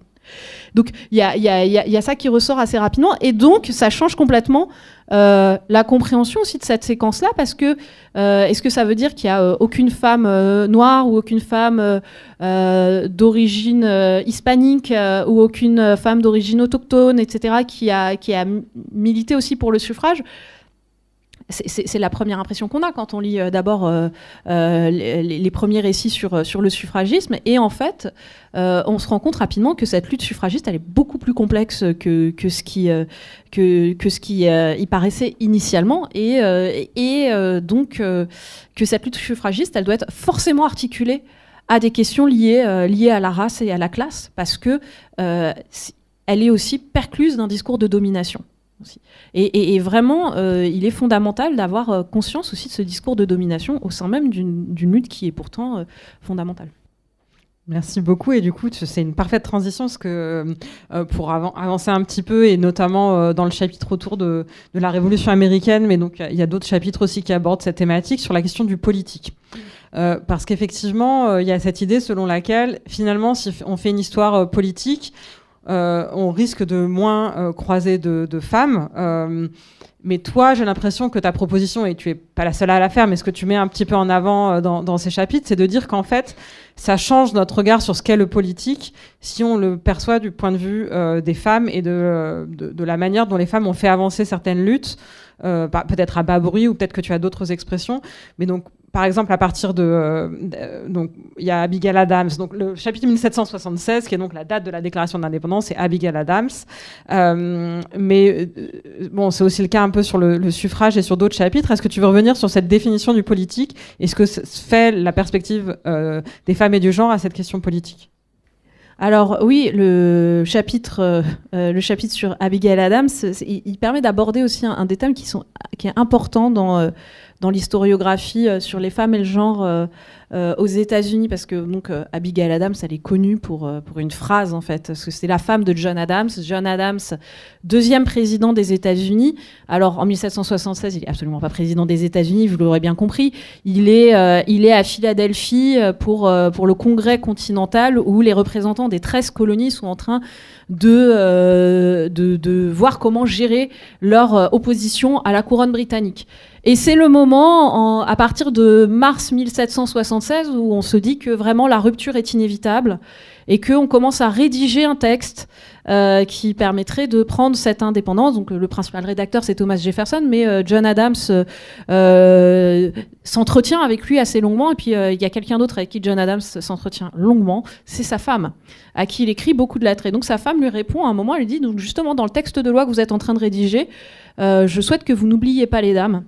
Donc, il y a ça qui ressort assez rapidement. Et donc, ça change complètement la compréhension aussi de cette séquence-là, parce que est-ce que ça veut dire qu'il n'y a aucune femme noire ou aucune femme d'origine hispanique ou aucune femme d'origine autochtone, etc., qui a milité aussi pour le suffrage? C'est la première impression qu'on a quand on lit d'abord les premiers récits sur le suffragisme. Et en fait, on se rend compte rapidement que cette lutte suffragiste, elle est beaucoup plus complexe que ce qui y paraissait initialement. Et donc, que cette lutte suffragiste, elle doit être forcément articulée à des questions liées à la race et à la classe, parce que elle est aussi percluse d'un discours de domination. Aussi. Et vraiment, il est fondamental d'avoir conscience aussi de ce discours de domination au sein même d'une lutte qui est pourtant fondamentale. Merci beaucoup. Et du coup, c'est une parfaite transition parce que pour avancer un petit peu, et notamment dans le chapitre autour de la Révolution américaine, mais donc il y a d'autres chapitres aussi qui abordent cette thématique sur la question du politique. Parce qu'effectivement, il y a cette idée selon laquelle, finalement, si on fait une histoire politique, on risque de moins croiser de femmes. Mais toi, j'ai l'impression que ta proposition, et tu es pas la seule à la faire, mais ce que tu mets un petit peu en avant dans ces chapitres, c'est de dire qu'en fait, ça change notre regard sur ce qu'est le politique si on le perçoit du point de vue des femmes et de la manière dont les femmes ont fait avancer certaines luttes, peut-être à bas bruit, ou peut-être que tu as d'autres expressions. Mais donc, par exemple, à partir donc il y a Abigail Adams, donc le chapitre 1776, qui est donc la date de la déclaration de l'indépendance, c'est Abigail Adams. Mais bon, c'est aussi le cas un peu sur le suffrage et sur d'autres chapitres. Est-ce que tu veux revenir sur cette définition du politique et ce que fait la perspective des femmes et du genre à cette question politique? Alors oui, le chapitre sur Abigail Adams, il permet d'aborder aussi un des thèmes qui est important dans l'historiographie sur les femmes et le genre aux États-Unis, parce que donc Abigail Adams, elle est connue pour une phrase en fait, parce que c'est la femme de John Adams. John Adams, deuxième président des États-Unis. Alors en 1776, il est absolument pas président des États-Unis, vous l'aurez bien compris. Il est à Philadelphie pour le Congrès continental, où les représentants des 13 colonies sont en train de voir comment gérer leur opposition à la couronne britannique. Et c'est le moment, à partir de mars 1776, où on se dit que vraiment la rupture est inévitable et qu'on commence à rédiger un texte qui permettrait de prendre cette indépendance. Donc le principal rédacteur, c'est Thomas Jefferson, mais John Adams s'entretient avec lui assez longuement. Et puis il y a quelqu'un d'autre avec qui John Adams s'entretient longuement, c'est sa femme, à qui il écrit beaucoup de lettres. Et donc sa femme lui répond à un moment, elle lui dit, donc justement dans le texte de loi que vous êtes en train de rédiger, je souhaite que vous n'oubliez pas les dames.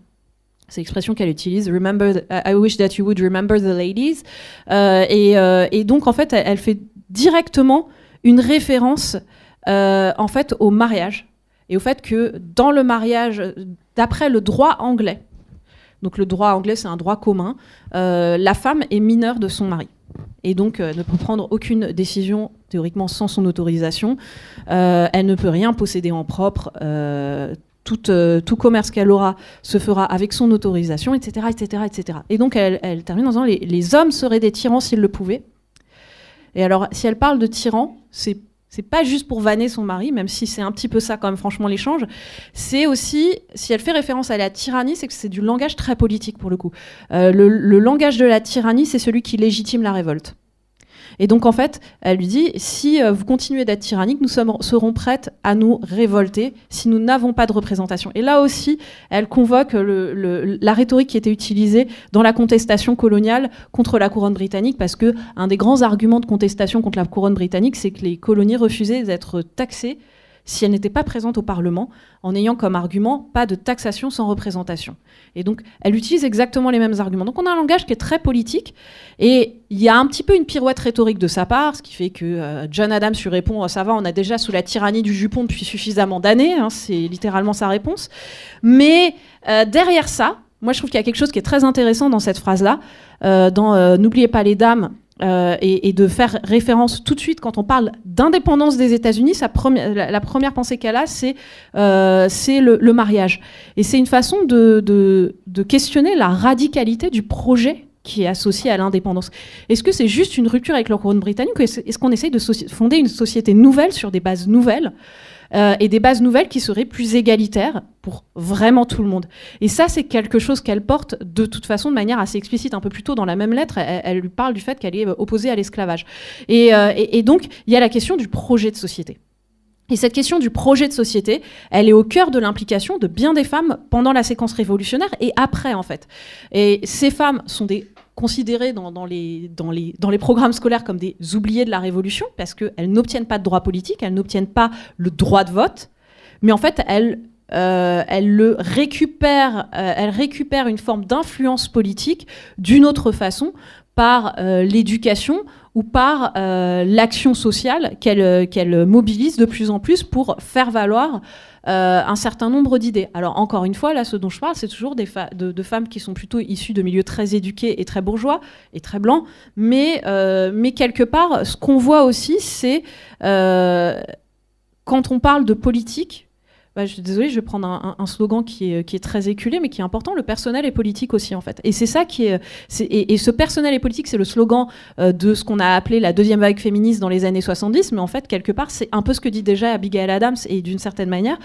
C'est l'expression qu'elle utilise, I wish that you would remember the ladies. Et donc, en fait, elle fait directement une référence en fait, au mariage. Et au fait que dans le mariage, d'après le droit anglais, donc le droit anglais, c'est un droit commun, la femme est mineure de son mari. Et donc, ne peut prendre aucune décision, théoriquement, sans son autorisation. Elle ne peut rien posséder en propre. Tout commerce qu'elle aura se fera avec son autorisation, etc., etc., etc. Et donc, elle termine en disant les hommes seraient des tyrans s'ils le pouvaient. Et alors, si elle parle de tyran, c'est pas juste pour vanner son mari, même si c'est un petit peu ça, quand même, franchement, l'échange. C'est aussi, si elle fait référence à la tyrannie, c'est que c'est du langage très politique, pour le coup. Le langage de la tyrannie, c'est celui qui légitime la révolte. Et donc, en fait, elle lui dit, si vous continuez d'être tyrannique, nous serons prêtes à nous révolter si nous n'avons pas de représentation. Et là aussi, elle convoque la rhétorique qui était utilisée dans la contestation coloniale contre la couronne britannique, parce que un des grands arguments de contestation contre la couronne britannique, c'est que les colonies refusaient d'être taxées si elles n'étaient pas présentes au Parlement, en ayant comme argument pas de taxation sans représentation. Et donc, elle utilise exactement les mêmes arguments. Donc, on a un langage qui est très politique, et il y a un petit peu une pirouette rhétorique de sa part, ce qui fait que John Adams lui répond « ça va, on a déjà sous la tyrannie du jupon depuis suffisamment d'années hein, », c'est littéralement sa réponse. Mais derrière ça, moi je trouve qu'il y a quelque chose qui est très intéressant dans cette phrase-là, dans « N'oubliez pas les dames », et de faire référence tout de suite quand on parle d'indépendance des États-Unis, la première pensée qu'elle a, c'est le mariage. Et c'est une façon de questionner la radicalité du projet qui est associé à l'indépendance. Est-ce que c'est juste une rupture avec la couronne britannique ou est-ce qu'on essaye de fonder une société nouvelle sur des bases nouvelles et des bases nouvelles qui seraient plus égalitaires pour vraiment tout le monde. Et ça, c'est quelque chose qu'elle porte de toute façon de manière assez explicite. Un peu plus tôt dans la même lettre, elle lui parle du fait qu'elle est opposée à l'esclavage. Et donc, il y a la question du projet de société. Et cette question du projet de société, elle est au cœur de l'implication de bien des femmes pendant la séquence révolutionnaire et après, en fait. Et ces femmes sont considérées dans les programmes scolaires comme des oubliées de la Révolution, parce qu'elles n'obtiennent pas de droit politique, elles n'obtiennent pas le droit de vote, mais en fait, elles récupèrent une forme d'influence politique d'une autre façon, par l'éducation ou par l'action sociale qu'elle mobilise de plus en plus pour faire valoir un certain nombre d'idées. Alors encore une fois, là, ce dont je parle, c'est toujours de femmes qui sont plutôt issues de milieux très éduqués et très bourgeois et très blancs, mais quelque part, ce qu'on voit aussi, c'est quand on parle de politique, je suis désolée, je vais prendre un slogan qui est très éculé, mais qui est important. Le personnel est politique aussi, en fait. Et c'est ça qui est... Et ce personnel est politique, c'est le slogan de ce qu'on a appelé la deuxième vague féministe dans les années 70. Mais en fait, quelque part, c'est un peu ce que dit déjà Abigail Adams. Et d'une certaine manière,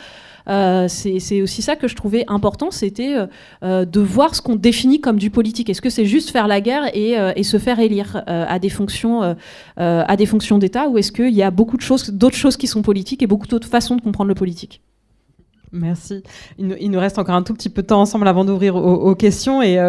c'est aussi ça que je trouvais important. C'était de voir ce qu'on définit comme du politique. Est-ce que c'est juste faire la guerre et se faire élire à des fonctions d'État, ou est-ce qu'il y a beaucoup d'autres choses qui sont politiques et beaucoup d'autres façons de comprendre le politique? Merci. Il nous reste encore un tout petit peu de temps ensemble avant d'ouvrir aux questions. Et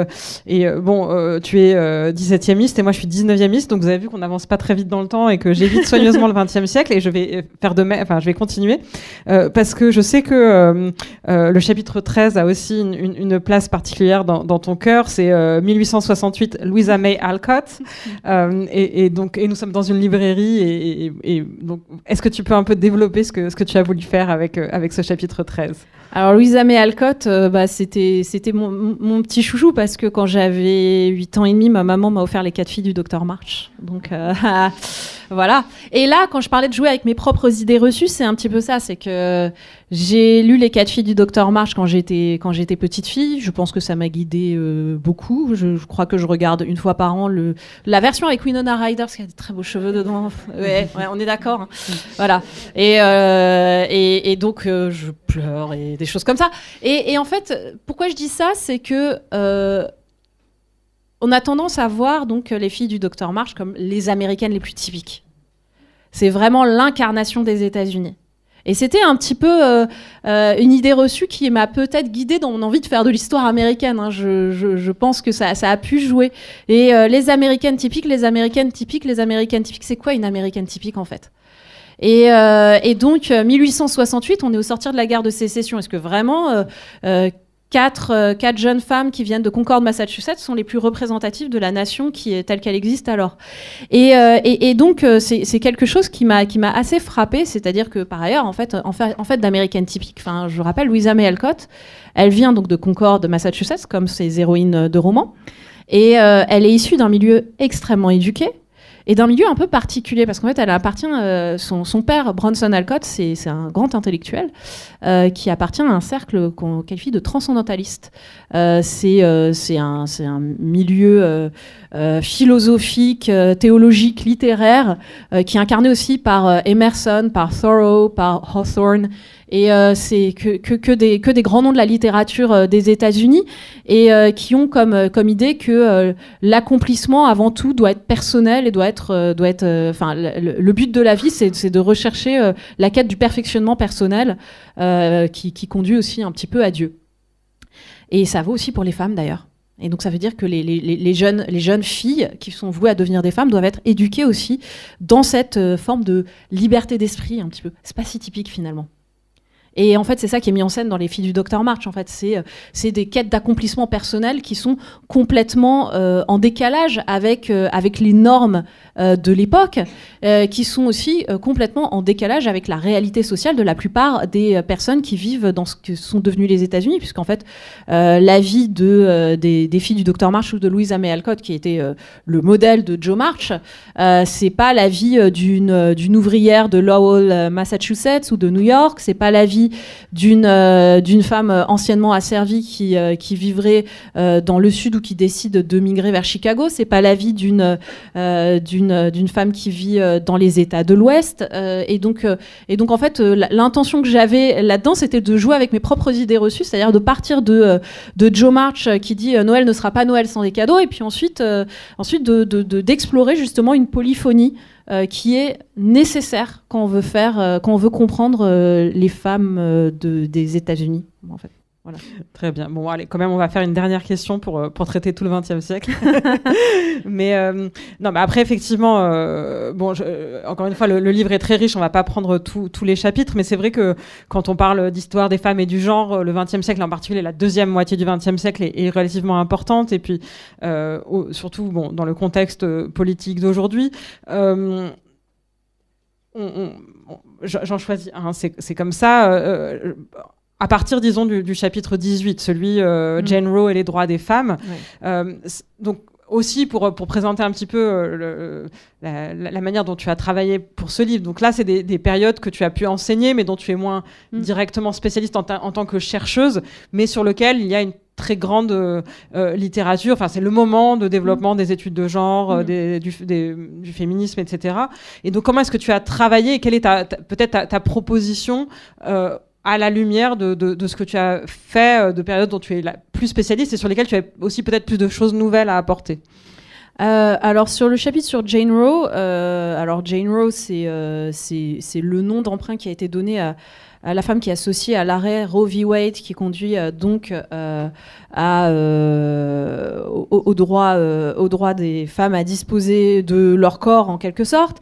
bon, tu es 17e-iste et moi je suis 19e-iste, donc vous avez vu qu'on n'avance pas très vite dans le temps et que j'évite soigneusement le 20e siècle, et je vais faire je vais continuer parce que je sais que le chapitre 13 a aussi une place particulière dans ton cœur. C'est 1868, Louisa May Alcott, et nous sommes dans une librairie et donc est-ce que tu peux un peu développer ce que tu as voulu faire avec ce chapitre 13? Alors Louisa May Alcott, c'était mon petit chouchou, parce que quand j'avais 8 ans et demi, ma maman m'a offert les 4 filles du Dr March. Donc Voilà. Et là, quand je parlais de jouer avec mes propres idées reçues, c'est un petit peu ça. C'est que j'ai lu Les 4 filles du Docteur March quand j'étais petite fille. Je pense que ça m'a guidée beaucoup. Je crois que je regarde une fois par an la version avec Winona Ryder, parce qu'elle a des très beaux cheveux dedans. Ouais, on est d'accord. Hein. Voilà. Et donc, je pleure et des choses comme ça. Et en fait, pourquoi je dis ça, c'est que on a tendance à voir donc les filles du Docteur March comme les Américaines les plus typiques. C'est vraiment l'incarnation des États-Unis. Et c'était un petit peu une idée reçue qui m'a peut-être guidée dans mon envie de faire de l'histoire américaine. Hein. Je pense que ça a pu jouer. Et les Américaines typiques, c'est quoi une Américaine typique en fait ? Et donc 1868, on est au sortir de la guerre de sécession. Est-ce que vraiment quatre jeunes femmes qui viennent de Concord, Massachusetts, sont les plus représentatives de la nation qui est telle qu'elle existe alors. Et donc, c'est quelque chose qui m'a assez frappée, c'est-à-dire que, par ailleurs, en fait d'américaine typique, je rappelle, Louisa May Alcott, elle vient donc de Concord, de Massachusetts, comme ses héroïnes de romans, et elle est issue d'un milieu extrêmement éduqué, et d'un milieu un peu particulier, parce qu'en fait, elle appartient, son père, Bronson Alcott, c'est un grand intellectuel qui appartient à un cercle qu'on qualifie de transcendentaliste. C'est un milieu philosophique, théologique, littéraire, qui est incarné aussi par Emerson, par Thoreau, par Hawthorne. Et c'est que des grands noms de la littérature des États-Unis et qui ont comme idée que l'accomplissement avant tout doit être personnel et doit être le but de la vie, c'est de rechercher la quête du perfectionnement personnel qui conduit aussi un petit peu à Dieu. Et ça vaut aussi pour les femmes d'ailleurs. Et donc ça veut dire que les jeunes filles qui sont vouées à devenir des femmes doivent être éduquées aussi dans cette forme de liberté d'esprit un petit peu. C'est pas si typique finalement. Et en fait, c'est ça qui est mis en scène dans Les filles du Docteur March. En fait, c'est des quêtes d'accomplissement personnel qui sont complètement en décalage avec les normes de l'époque, qui sont aussi complètement en décalage avec la réalité sociale de la plupart des personnes qui vivent dans ce que sont devenus les États-Unis, puisqu'en fait, la vie des filles du Docteur March ou de Louisa May Alcott, qui était le modèle de Jo March, c'est pas la vie d'une ouvrière de Lowell, Massachusetts, ou de New York. C'est pas la vie d'une femme anciennement asservie qui vivrait dans le sud ou qui décide de migrer vers Chicago. C'est pas la vie d'une femme qui vit dans les États de l'Ouest. Et donc en fait, l'intention que j'avais là-dedans, c'était de jouer avec mes propres idées reçues, c'est-à-dire de partir de Jo March qui dit Noël ne sera pas Noël sans des cadeaux, et puis ensuite d'explorer justement une polyphonie qui est nécessaire quand on veut comprendre les femmes des États-Unis, en fait. Voilà. Très bien. Bon, allez, quand même, on va faire une dernière question pour traiter tout le XXe siècle. mais après, effectivement, encore une fois, le livre est très riche. On va pas prendre tous les chapitres, mais c'est vrai que quand on parle d'histoire des femmes et du genre, le XXe siècle, en particulier la deuxième moitié du XXe siècle, est relativement importante. Et puis, surtout, dans le contexte politique d'aujourd'hui. J'en choisis un, c'est comme ça. À partir, disons, du chapitre 18, celui Jane Roe et les droits des femmes. Ouais. Donc, aussi pour présenter un petit peu la manière dont tu as travaillé pour ce livre. Donc là, c'est des périodes que tu as pu enseigner, mais dont tu es moins directement spécialiste en tant que chercheuse, mais sur lequel il y a une très grande littérature. Enfin, c'est le moment de développement des études de genre, du féminisme, etc. Et donc, comment est-ce que tu as travaillé et quelle est peut-être ta proposition à la lumière de ce que tu as fait, de périodes dont tu es la plus spécialiste et sur lesquelles tu as aussi peut-être plus de choses nouvelles à apporter? Alors sur le chapitre sur Jane Roe, Jane Roe c'est le nom d'emprunt qui a été donné à la femme qui est associée à l'arrêt Roe v. Wade, qui conduit donc au droit des femmes à disposer de leur corps en quelque sorte,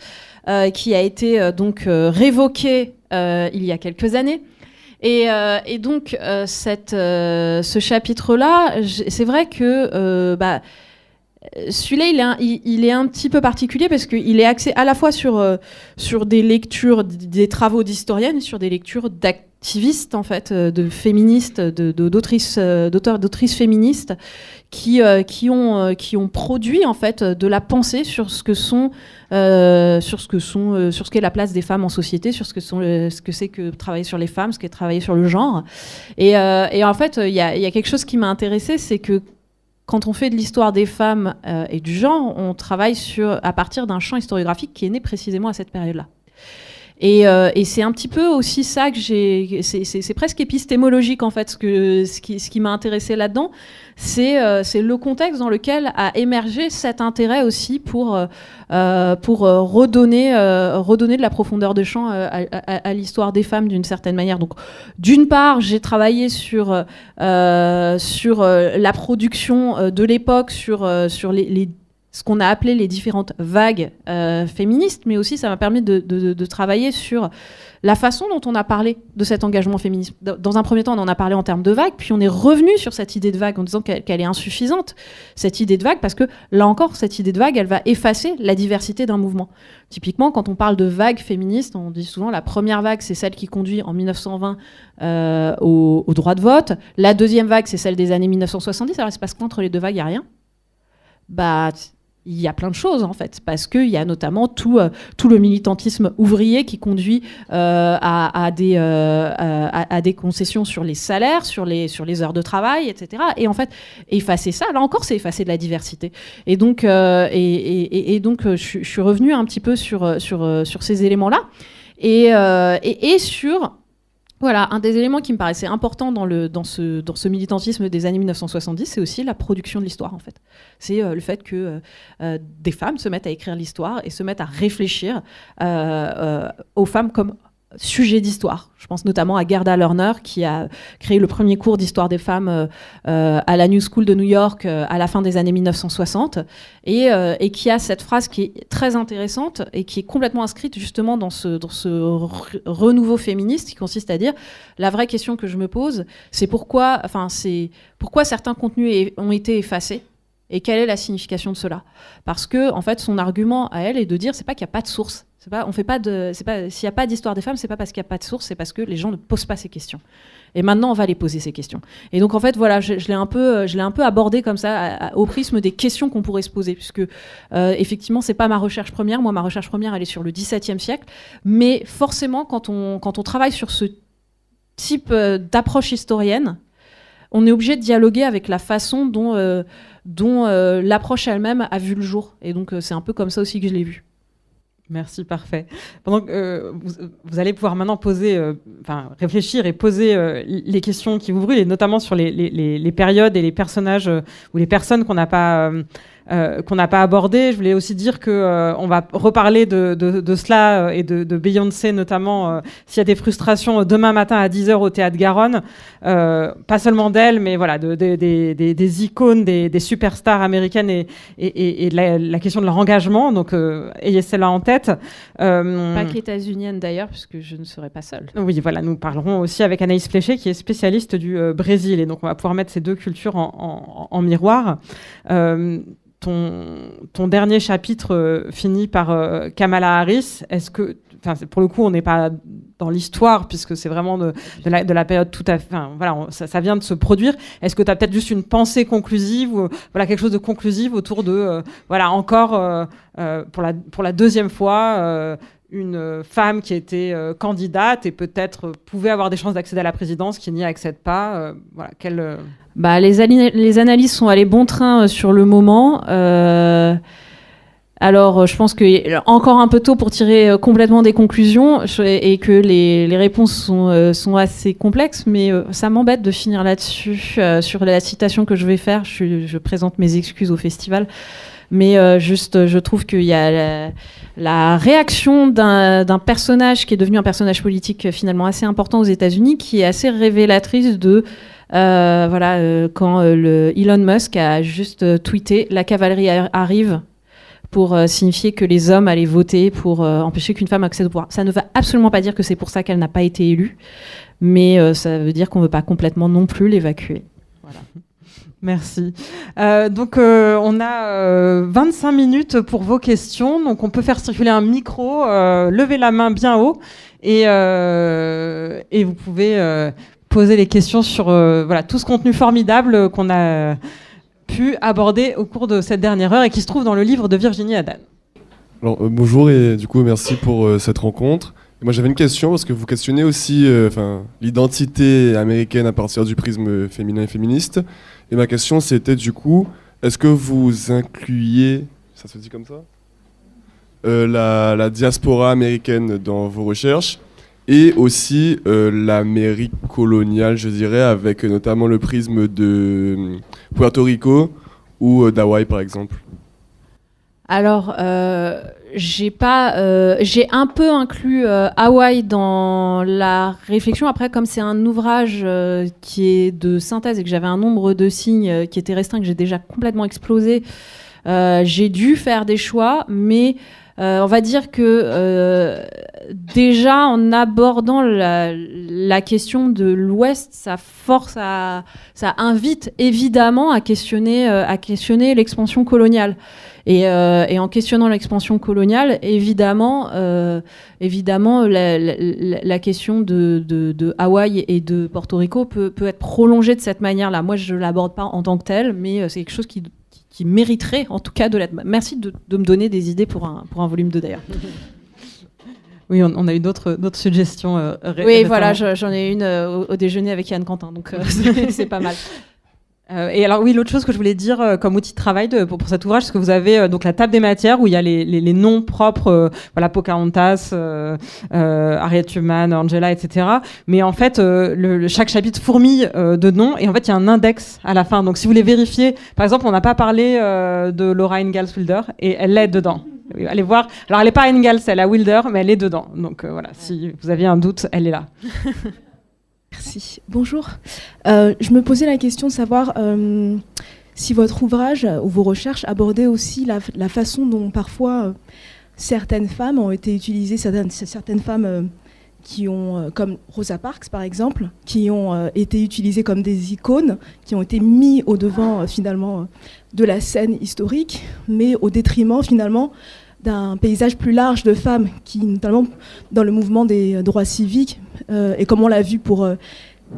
qui a été donc révoqué il y a quelques années. Et donc ce chapitre-là, c'est vrai que celui-là, il est un petit peu particulier parce qu'il est axé à la fois sur des lectures, des travaux d'historiennes et sur des lectures activistes en fait, de féministes, d'auteurs-d'autrices féministes qui ont produit en fait de la pensée sur ce qu'est la place des femmes en société, sur ce que c'est que travailler sur les femmes, ce qu'est travailler sur le genre. Et en fait, il y a quelque chose qui m'a intéressée, c'est que quand on fait de l'histoire des femmes et du genre, on travaille à partir d'un champ historiographique qui est né précisément à cette période-là. Et c'est un petit peu aussi ça que c'est presque épistémologique en fait, ce qui m'a intéressé là-dedans, c'est le contexte dans lequel a émergé cet intérêt aussi pour redonner de la profondeur de champ à l'histoire des femmes d'une certaine manière. Donc, d'une part, j'ai travaillé sur la production de l'époque, sur ce qu'on a appelé les différentes vagues féministes, mais aussi ça m'a permis de travailler sur la façon dont on a parlé de cet engagement féministe. Dans un premier temps, on en a parlé en termes de vague, puis on est revenu sur cette idée de vague en disant qu'elle est insuffisante, cette idée de vague, parce que là encore, cette idée de vague, elle va effacer la diversité d'un mouvement. Typiquement, quand on parle de vague féministe, on dit souvent la première vague, c'est celle qui conduit en 1920 au droit de vote. La deuxième vague, c'est celle des années 1970. Alors, il se passe quoi entre les deux vagues? Il n'y a rien. Il y a plein de choses en fait, parce qu'il y a notamment tout le militantisme ouvrier qui conduit à des concessions sur les salaires, sur les heures de travail, etc. Et en fait, effacer ça, là encore, c'est effacer de la diversité. Et donc, je suis revenue un petit peu sur ces éléments-là et sur... Voilà, un des éléments qui me paraissait important dans ce militantisme des années 1970, c'est aussi la production de l'histoire, en fait. C'est le fait que des femmes se mettent à écrire l'histoire et se mettent à réfléchir aux femmes comme sujet d'histoire. Je pense notamment à Gerda Lerner, qui a créé le premier cours d'histoire des femmes à la New School de New York à la fin des années 1960, et qui a cette phrase qui est très intéressante et qui est complètement inscrite justement dans ce renouveau féministe, qui consiste à dire la vraie question que je me pose, c'est pourquoi certains contenus ont été effacés. Et quelle est la signification de cela? Parce que, en fait, son argument à elle est de dire, c'est pas qu'il n'y a pas de source. S'il n'y a pas d'histoire des femmes, c'est pas parce qu'il n'y a pas de source, c'est parce que les gens ne posent pas ces questions. Et maintenant, on va les poser ces questions. Et donc, en fait, voilà, je l'ai un peu abordé comme ça, au prisme des questions qu'on pourrait se poser, puisque effectivement, c'est pas ma recherche première. Moi, ma recherche première, elle est sur le XVIIe siècle. Mais forcément, quand on travaille sur ce type d'approche historienne, on est obligé de dialoguer avec la façon dont l'approche elle-même a vu le jour. Et donc, c'est un peu comme ça aussi que je l'ai vu. Merci, parfait. Pendant que vous allez pouvoir maintenant réfléchir et poser les questions qui vous brûlent, et notamment sur les périodes et les personnages ou les personnes qu'on n'a pas abordées. Je voulais aussi dire qu'on va reparler de cela et de Beyoncé notamment, s'il y a des frustrations demain matin à 10h au Théâtre Garonne. Pas seulement d'elle, mais voilà, des icônes, des superstars américaines et de la question de leur engagement. Donc, ayez cela en tête. Pas qu'états-unienne d'ailleurs, puisque je ne serai pas seule. Oui, voilà, nous parlerons aussi avec Anaïs Fléché, qui est spécialiste du Brésil. Et donc, on va pouvoir mettre ces deux cultures en miroir. Ton dernier chapitre finit par Kamala Harris. Est-ce que, pour le coup, on n'est pas dans l'histoire, puisque c'est vraiment de la période tout à fait... voilà, ça vient de se produire. Est-ce que tu as peut-être juste une pensée conclusive, ou voilà, quelque chose de conclusif autour de... encore, pour la deuxième fois, une femme qui était candidate et peut-être pouvait avoir des chances d'accéder à la présidence, qui n'y accède pas. Voilà, les analyses sont allées bon train sur le moment. Alors, je pense qu'il est encore un peu tôt pour tirer complètement des conclusions et que les réponses sont assez complexes, mais ça m'embête de finir là-dessus. Sur la citation que je vais faire, je présente mes excuses au festival, mais je trouve qu'il y a la réaction d'un personnage qui est devenu un personnage politique finalement assez important aux États-Unis, qui est assez révélatrice de... quand Elon Musk a juste tweeté « La cavalerie arrive », pour signifier que les hommes allaient voter pour empêcher qu'une femme accède au pouvoir. Ça ne veut absolument pas dire que c'est pour ça qu'elle n'a pas été élue, mais ça veut dire qu'on ne veut pas complètement non plus l'évacuer. Voilà. Merci. Donc, on a 25 minutes pour vos questions. Donc, on peut faire circuler un micro, lever la main bien haut et vous pouvez poser les questions sur voilà, tout ce contenu formidable qu'on a pu aborder au cours de cette dernière heure et qui se trouve dans le livre de Virginie Adan. Alors, bonjour et du coup, merci pour cette rencontre. Et moi, j'avais une question parce que vous questionnez aussi l'identité américaine à partir du prisme féminin et féministe. Et ma question, c'était du coup, est-ce que vous incluiez, ça se dit comme ça, la diaspora américaine dans vos recherches et aussi l'Amérique coloniale, je dirais, avec notamment le prisme de Puerto Rico ou d'Hawaï, par exemple? Alors, j'ai un peu inclus Hawaï dans la réflexion. Après, comme c'est un ouvrage qui est de synthèse et que j'avais un nombre de signes qui était restreint, que j'ai déjà complètement explosé, j'ai dû faire des choix, mais on va dire que déjà en abordant la question de l'Ouest, ça invite évidemment à questionner l'expansion coloniale. Et en questionnant l'expansion coloniale, évidemment, la question de Hawaï et de Porto Rico peut être prolongée de cette manière-là. Moi, je ne l'aborde pas en tant que telle, mais c'est quelque chose qui mériterait, en tout cas, de l'être. Merci de me donner des idées pour un volume 2, d'ailleurs. Oui, on a eu d'autres suggestions. Oui, voilà, j'en ai une au déjeuner avec Yann Quentin, donc c'est pas mal. Et alors oui, l'autre chose que je voulais dire comme outil de travail pour cet ouvrage, c'est que vous avez donc la table des matières où il y a les noms propres, voilà, Pocahontas, Harriet Tubman, Angela, etc. Mais en fait, chaque chapitre fourmille de noms et en fait il y a un index à la fin. Donc si vous voulez vérifier, par exemple, on n'a pas parlé de Laura Ingalls Wilder et elle est dedans. Allez voir. Alors elle n'est pas Ingalls, elle est Wilder, mais elle est dedans. Donc voilà, si vous aviez un doute, elle est là. Merci. Bonjour. Je me posais la question de savoir si votre ouvrage ou vos recherches abordaient aussi la façon dont parfois certaines femmes ont été utilisées, certaines femmes qui ont, comme Rosa Parks par exemple, qui ont été utilisées comme des icônes, qui ont été mis au devant finalement de la scène historique, mais au détriment finalement d'un paysage plus large de femmes qui, notamment dans le mouvement des droits civiques, et comme on l'a vu pour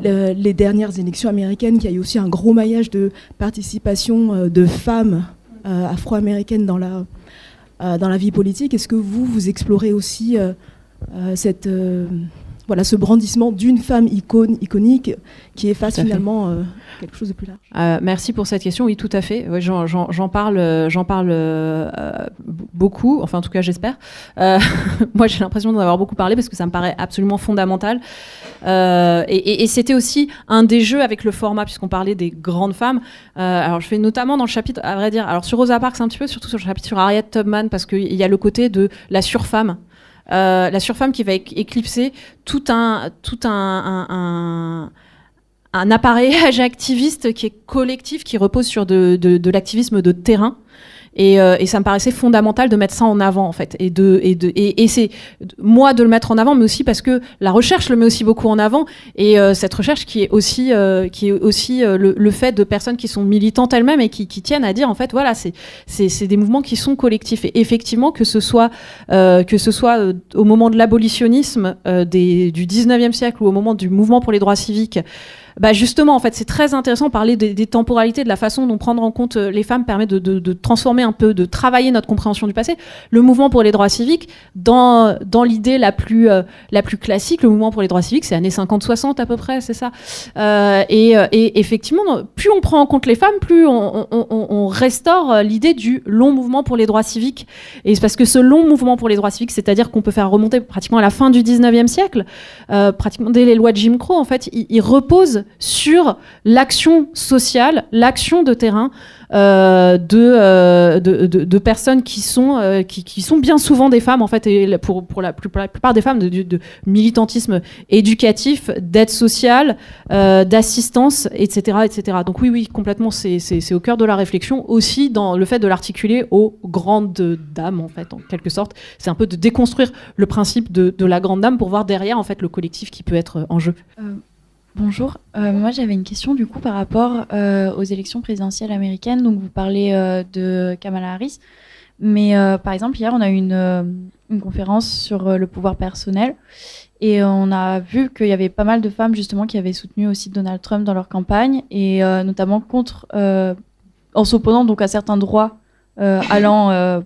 les dernières élections américaines, qu'il y a eu aussi un gros maillage de participation de femmes afro-américaines dans la vie politique. Est-ce que vous explorez aussi ce brandissement d'une femme iconique qui efface finalement quelque chose de plus large? Merci pour cette question. Oui, tout à fait. Ouais, j'en parle beaucoup. Enfin, en tout cas, j'espère. Moi, j'ai l'impression d'en avoir beaucoup parlé parce que ça me paraît absolument fondamental. Et c'était aussi un des jeux avec le format, puisqu'on parlait des grandes femmes. Alors, je fais notamment dans le chapitre, à vrai dire, alors sur Rosa Parks un petit peu, surtout sur le chapitre sur Harriet Tubman, parce qu'il y a le côté de la surfemme. La surfemme qui va éclipser tout un appareillage activiste qui est collectif, qui repose sur de l'activisme de terrain. Et ça me paraissait fondamental de mettre ça en avant, en fait. Et c'est moi de le mettre en avant, mais aussi parce que la recherche le met aussi beaucoup en avant. Et cette recherche qui est aussi le fait de personnes qui sont militantes elles-mêmes et qui tiennent à dire, en fait, voilà, c'est des mouvements qui sont collectifs. Et effectivement, que ce soit au moment de l'abolitionnisme du 19e siècle ou au moment du mouvement pour les droits civiques, bah justement, en fait, c'est très intéressant de parler des temporalités, de la façon dont prendre en compte les femmes permet de transformer un peu, de travailler notre compréhension du passé. Le mouvement pour les droits civiques, dans l'idée la plus classique, le mouvement pour les droits civiques, c'est années 50-60 à peu près, c'est ça. Et effectivement, plus on prend en compte les femmes, plus on restaure l'idée du long mouvement pour les droits civiques. Et c'est parce que ce long mouvement pour les droits civiques, c'est-à-dire qu'on peut faire remonter pratiquement à la fin du 19e siècle, pratiquement dès les lois de Jim Crow, en fait, il repose sur l'action sociale, l'action de terrain de personnes qui sont bien souvent des femmes, en fait, et pour la plupart des femmes de militantisme éducatif, d'aide sociale, d'assistance, etc., etc. Donc oui, complètement, c'est au cœur de la réflexion, aussi dans le fait de l'articuler aux grandes dames, en fait, en quelque sorte. C'est un peu de déconstruire le principe de la grande dame pour voir derrière, en fait, le collectif qui peut être en jeu. Bonjour, moi j'avais une question du coup par rapport aux élections présidentielles américaines. Donc vous parlez de Kamala Harris, mais par exemple hier on a eu une conférence sur le pouvoir personnel et on a vu qu'il y avait pas mal de femmes justement qui avaient soutenu aussi Donald Trump dans leur campagne et notamment en s'opposant donc à certains droits allant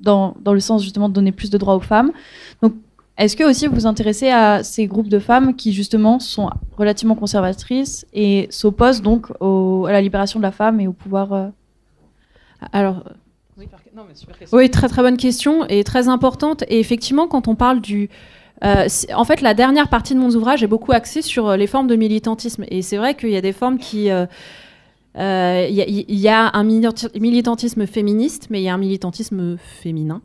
dans le sens justement de donner plus de droits aux femmes. Donc est-ce que aussi vous vous intéressez à ces groupes de femmes qui justement sont relativement conservatrices et s'opposent donc à la libération de la femme et au pouvoir Alors, oui, très très bonne question et très importante. Et effectivement, quand on parle en fait, la dernière partie de mon ouvrage est beaucoup axée sur les formes de militantisme. Et c'est vrai qu'il y a des formes qui... Il y a un militantisme féministe, mais il y a un militantisme féminin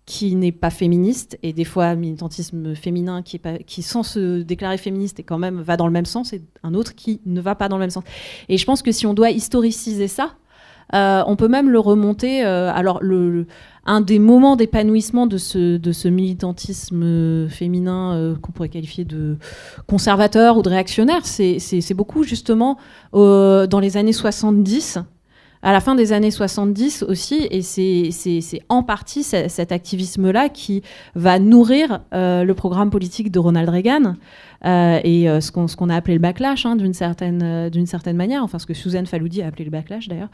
qui n'est pas féministe, et des fois un militantisme féminin qui sans se déclarer féministe et quand même va dans le même sens, et un autre qui ne va pas dans le même sens. Et je pense que si on doit historiciser ça, on peut même le remonter. Alors un des moments d'épanouissement de ce militantisme féminin qu'on pourrait qualifier de conservateur ou de réactionnaire, c'est beaucoup justement dans les années 70. À la fin des années 70 aussi, et c'est en partie cet activisme-là qui va nourrir le programme politique de Ronald Reagan et ce qu'on a appelé le backlash, d'une certaine manière, enfin ce que Suzanne Faloudi a appelé le backlash d'ailleurs.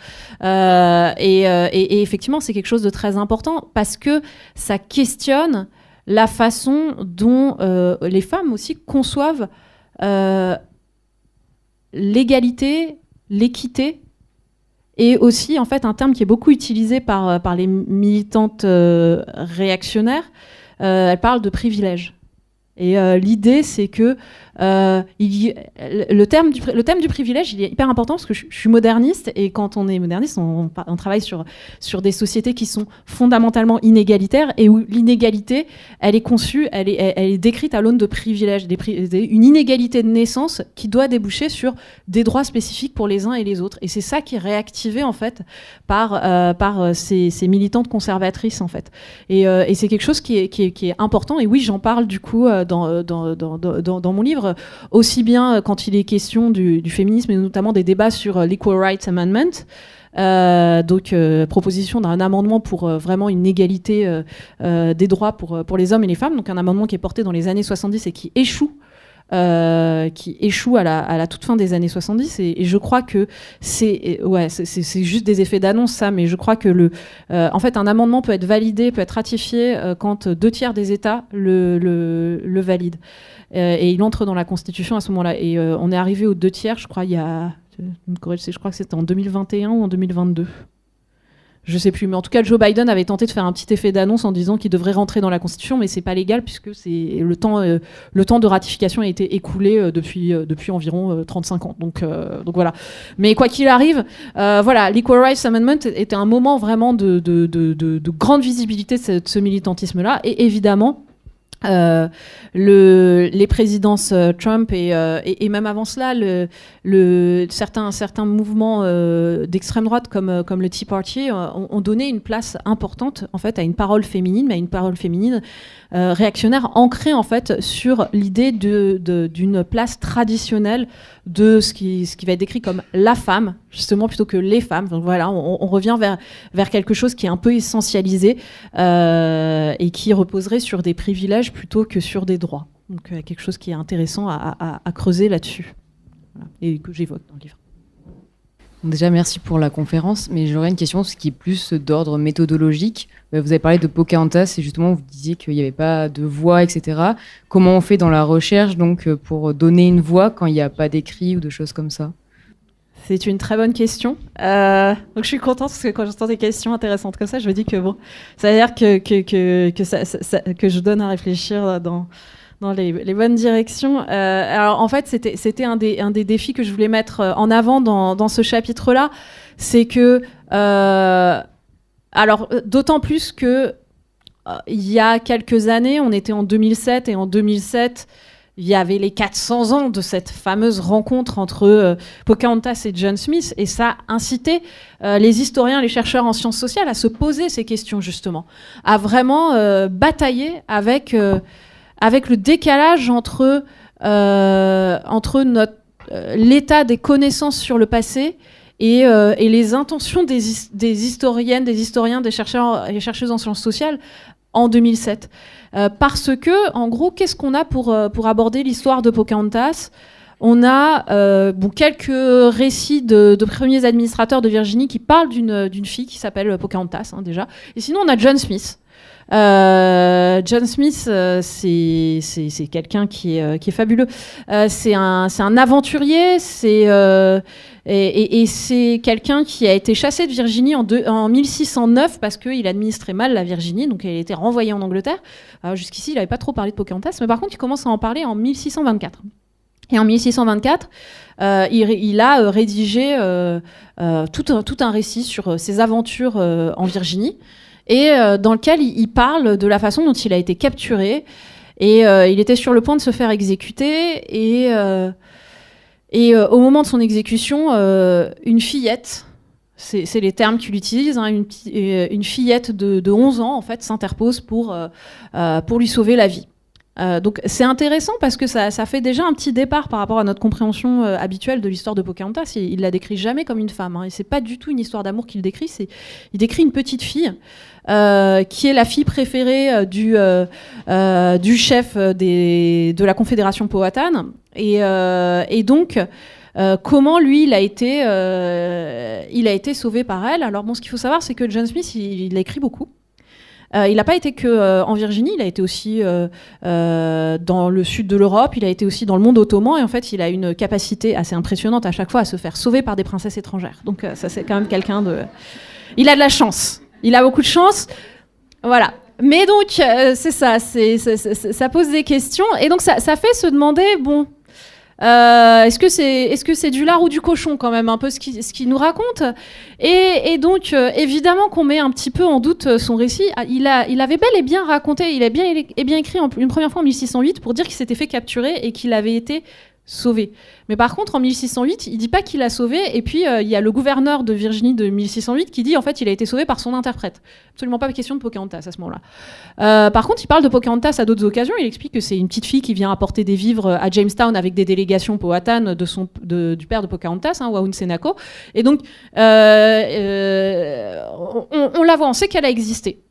Et effectivement, c'est quelque chose de très important parce que ça questionne la façon dont les femmes aussi conçoivent l'égalité, l'équité. Et aussi, en fait, un terme qui est beaucoup utilisé par les militantes réactionnaires, elles parlent de privilège. Et l'idée, c'est que le thème du privilège, il est hyper important parce que je suis moderniste, et quand on est moderniste, on travaille sur des sociétés qui sont fondamentalement inégalitaires et où l'inégalité, elle est conçue, elle est décrite à l'aune de privilèges, une inégalité de naissance qui doit déboucher sur des droits spécifiques pour les uns et les autres. Et c'est ça qui est réactivé en fait par ces militantes conservatrices en fait. Et c'est quelque chose qui est important. Et oui, j'en parle du coup dans mon livre, aussi bien quand il est question du féminisme et notamment des débats sur l'Equal Rights Amendment, proposition d'un amendement pour vraiment une égalité des droits pour les hommes et les femmes, donc un amendement qui est porté dans les années 70 et qui échoue à la toute fin des années 70, et je crois que c'est juste des effets d'annonce ça, mais je crois que en fait un amendement peut être validé, peut être ratifié quand 2/3 des États le valident, et il entre dans la Constitution à ce moment-là, et on est arrivé aux 2/3, je crois, je crois que c'était en 2021 ou en 2022. Je sais plus, mais en tout cas, Joe Biden avait tenté de faire un petit effet d'annonce en disant qu'il devrait rentrer dans la Constitution, mais c'est pas légal puisque le temps de ratification a été écoulé depuis environ 35 ans. Donc voilà. Mais quoi qu'il arrive, voilà, l'Equal Rights Amendment était un moment vraiment de grande visibilité de ce militantisme-là, et évidemment. Les présidences Trump et même avant cela, certains mouvements d'extrême droite comme le Tea Party ont donné une place importante en fait à une parole féminine, mais à une parole féminine réactionnaire ancrée en fait sur l'idée d'une place traditionnelle de ce qui va être décrit comme la femme, justement, plutôt que les femmes. Donc voilà, on revient vers quelque chose qui est un peu essentialisé et qui reposerait sur des privilèges plutôt que sur des droits. Donc quelque chose qui est intéressant à creuser là-dessus, voilà, et que j'évoque dans le livre. Déjà, merci pour la conférence, mais j'aurais une question qui est plus d'ordre méthodologique. Vous avez parlé de Pocahontas et justement, vous disiez qu'il n'y avait pas de voix, etc. Comment on fait dans la recherche donc, pour donner une voix quand il n'y a pas d'écrit ou de choses comme ça ? C'est une très bonne question. Donc je suis contente parce que quand j'entends des questions intéressantes comme ça, je me dis que bon, ça veut dire que je donne à réfléchir dans les bonnes directions. Alors en fait, c'était un des défis que je voulais mettre en avant dans ce chapitre-là, c'est que alors d'autant plus que il y a quelques années, on était en 2007, et en 2007, il y avait les 400 ans de cette fameuse rencontre entre Pocahontas et John Smith, et ça a incité les historiens, les chercheurs en sciences sociales à se poser ces questions justement, à vraiment batailler avec le décalage entre l'état des connaissances sur le passé et les intentions des historiennes, des historiens, des chercheurs et chercheuses en sciences sociales en 2007. Parce que, en gros, qu'est-ce qu'on a pour aborder l'histoire de Pocahontas ? On a quelques récits de premiers administrateurs de Virginie qui parlent d'une fille qui s'appelle Pocahontas, déjà. Et sinon, on a John Smith. John Smith, c'est quelqu'un qui est fabuleux. C'est un aventurier, et c'est quelqu'un qui a été chassé de Virginie en 1609 parce qu'il administrait mal la Virginie, donc il a été renvoyé en Angleterre. Jusqu'ici, il n'avait pas trop parlé de Pocahontas, mais par contre, il commence à en parler en 1624. Et en 1624, il a rédigé tout un récit sur ses aventures en Virginie, et dans lequel il parle de la façon dont il a été capturé, et il était sur le point de se faire exécuter, et au moment de son exécution, une fillette, c'est les termes qu'il utilise, une fillette de 11 ans en fait, s'interpose pour lui sauver la vie. Donc c'est intéressant parce que ça fait déjà un petit départ par rapport à notre compréhension habituelle de l'histoire de Pocahontas. Il la décrit jamais comme une femme, et c'est pas du tout une histoire d'amour qu'il décrit. Il décrit une petite fille qui est la fille préférée du chef de la Confédération Powhatan, et donc comment lui il a été sauvé par elle. Alors bon, ce qu'il faut savoir, c'est que John Smith il écrit beaucoup. Il n'a pas été que en Virginie, il a été aussi dans le sud de l'Europe, il a été aussi dans le monde ottoman, et en fait, il a une capacité assez impressionnante à chaque fois à se faire sauver par des princesses étrangères. Donc ça, c'est quand même quelqu'un de... Il a de la chance. Il a beaucoup de chance. Voilà. Mais donc, c'est ça, ça pose des questions, et donc ça fait se demander, bon... est-ce que c'est du lard ou du cochon quand même un peu ce qu'il nous raconte, et donc évidemment qu'on met un petit peu en doute son récit. Il avait bel et bien raconté, il a bien écrit une première fois en 1608 pour dire qu'il s'était fait capturer et qu'il avait été sauvé. Mais par contre en 1608 il dit pas qu'il a sauvé, et puis il y a le gouverneur de Virginie de 1608 qui dit en fait il a été sauvé par son interprète. Absolument pas question de Pocahontas à ce moment-là. Par contre il parle de Pocahontas à d'autres occasions. Il explique que c'est une petite fille qui vient apporter des vivres à Jamestown avec des délégations Powhatan du père de Pocahontas, Wahun Senako, et donc on la voit, on sait qu'elle a existé.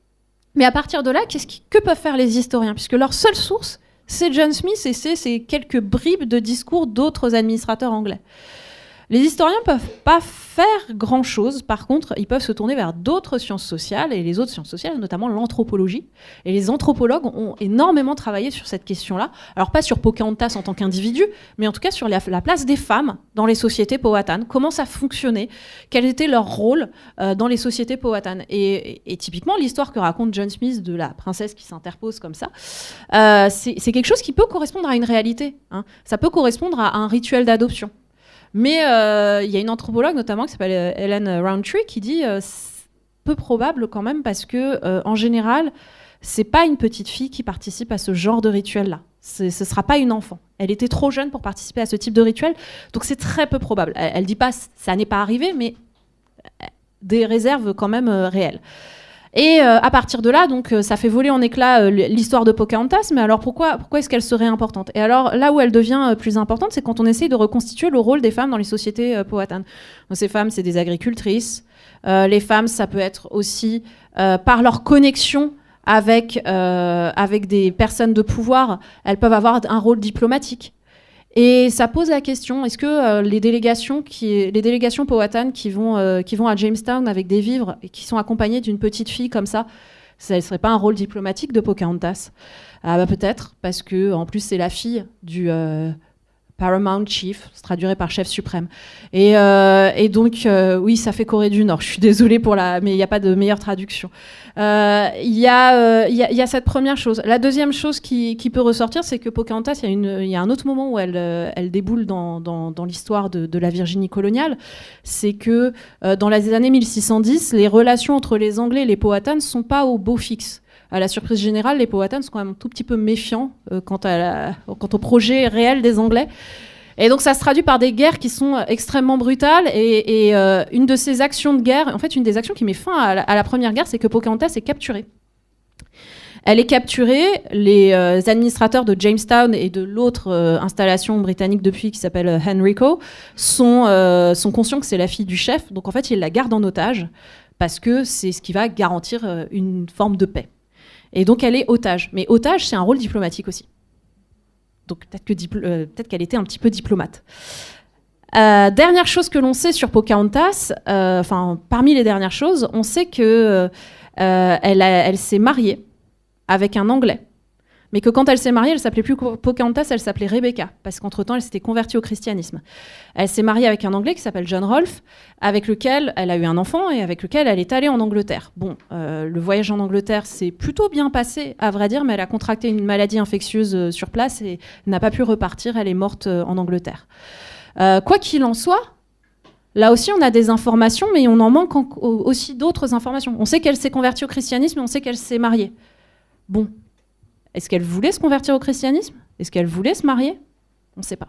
Mais à partir de là, que peuvent faire les historiens, puisque leur seule source c'est John Smith et c'est ces quelques bribes de discours d'autres administrateurs anglais. Les historiens ne peuvent pas faire grand-chose. Par contre, ils peuvent se tourner vers d'autres sciences sociales, et les autres sciences sociales, notamment l'anthropologie. Et les anthropologues ont énormément travaillé sur cette question-là. Alors pas sur Pocahontas en tant qu'individu, mais en tout cas sur la place des femmes dans les sociétés Powhatan. Comment ça fonctionnait, quel était leur rôle dans les sociétés Powhatan. Et typiquement, l'histoire que raconte John Smith de la princesse qui s'interpose comme ça, c'est quelque chose qui peut correspondre à une réalité. Ça peut correspondre à un rituel d'adoption. Mais il y a une anthropologue notamment qui s'appelle Ellen Roundtree qui dit peu probable quand même, parce que en général c'est pas une petite fille qui participe à ce genre de rituel-là. Ce sera pas une enfant. Elle était trop jeune pour participer à ce type de rituel, donc c'est très peu probable. Elle dit pas ça n'est pas arrivé, mais des réserves quand même réelles. Et à partir de là, donc, ça fait voler en éclats l'histoire de Pocahontas, mais alors pourquoi est-ce qu'elle serait importante ? Et alors là où elle devient plus importante, c'est quand on essaye de reconstituer le rôle des femmes dans les sociétés Powhatan. Donc, ces femmes, c'est des agricultrices. Les femmes, ça peut être aussi par leur connexion avec des personnes de pouvoir, elles peuvent avoir un rôle diplomatique. Et ça pose la question, est-ce que les délégations Powhatan qui vont à Jamestown avec des vivres et qui sont accompagnées d'une petite fille comme ça ne serait pas un rôle diplomatique de Pocahontas ? Peut-être, parce que en plus c'est la fille du Paramount Chief, se traduirait par chef suprême. Et donc, oui, ça fait Corée du Nord. Je suis désolée mais il n'y a pas de meilleure traduction. Il y a cette première chose. La deuxième chose qui peut ressortir, c'est que Pocahontas, il y a un autre moment où elle déboule dans l'histoire de la Virginie coloniale. C'est que dans les années 1610, les relations entre les Anglais et les Powhatan ne sont pas au beau fixe. À la surprise générale, les Powhatan sont quand même un tout petit peu méfiants quant au projet réel des Anglais. Et donc ça se traduit par des guerres qui sont extrêmement brutales. Et une de ces actions de guerre, en fait une des actions qui met fin à la première guerre, c'est que Pocahontas est capturée. Elle est capturée, les administrateurs de Jamestown et de l'autre installation britannique depuis qui s'appelle Henrico sont conscients que c'est la fille du chef, donc en fait ils la gardent en otage parce que c'est ce qui va garantir une forme de paix. Et donc elle est otage. Mais otage, c'est un rôle diplomatique aussi. Donc peut-être qu'elle était un petit peu diplomate. Dernière chose que l'on sait sur Pocahontas, parmi les dernières choses, on sait que elle s'est mariée avec un Anglais. Mais que quand elle s'est mariée, elle s'appelait plus Pocahontas, elle s'appelait Rebecca, parce qu'entre-temps, elle s'était convertie au christianisme. Elle s'est mariée avec un Anglais qui s'appelle John Rolfe, avec lequel elle a eu un enfant et avec lequel elle est allée en Angleterre. Bon, le voyage en Angleterre s'est plutôt bien passé, à vrai dire, mais elle a contracté une maladie infectieuse sur place et n'a pas pu repartir, elle est morte en Angleterre. Quoi qu'il en soit, là aussi, on a des informations, mais on en manque aussi d'autres informations. On sait qu'elle s'est convertie au christianisme et on sait qu'elle s'est mariée. Bon. Est-ce qu'elle voulait se convertir au christianisme? Est-ce qu'elle voulait se marier? On ne sait pas.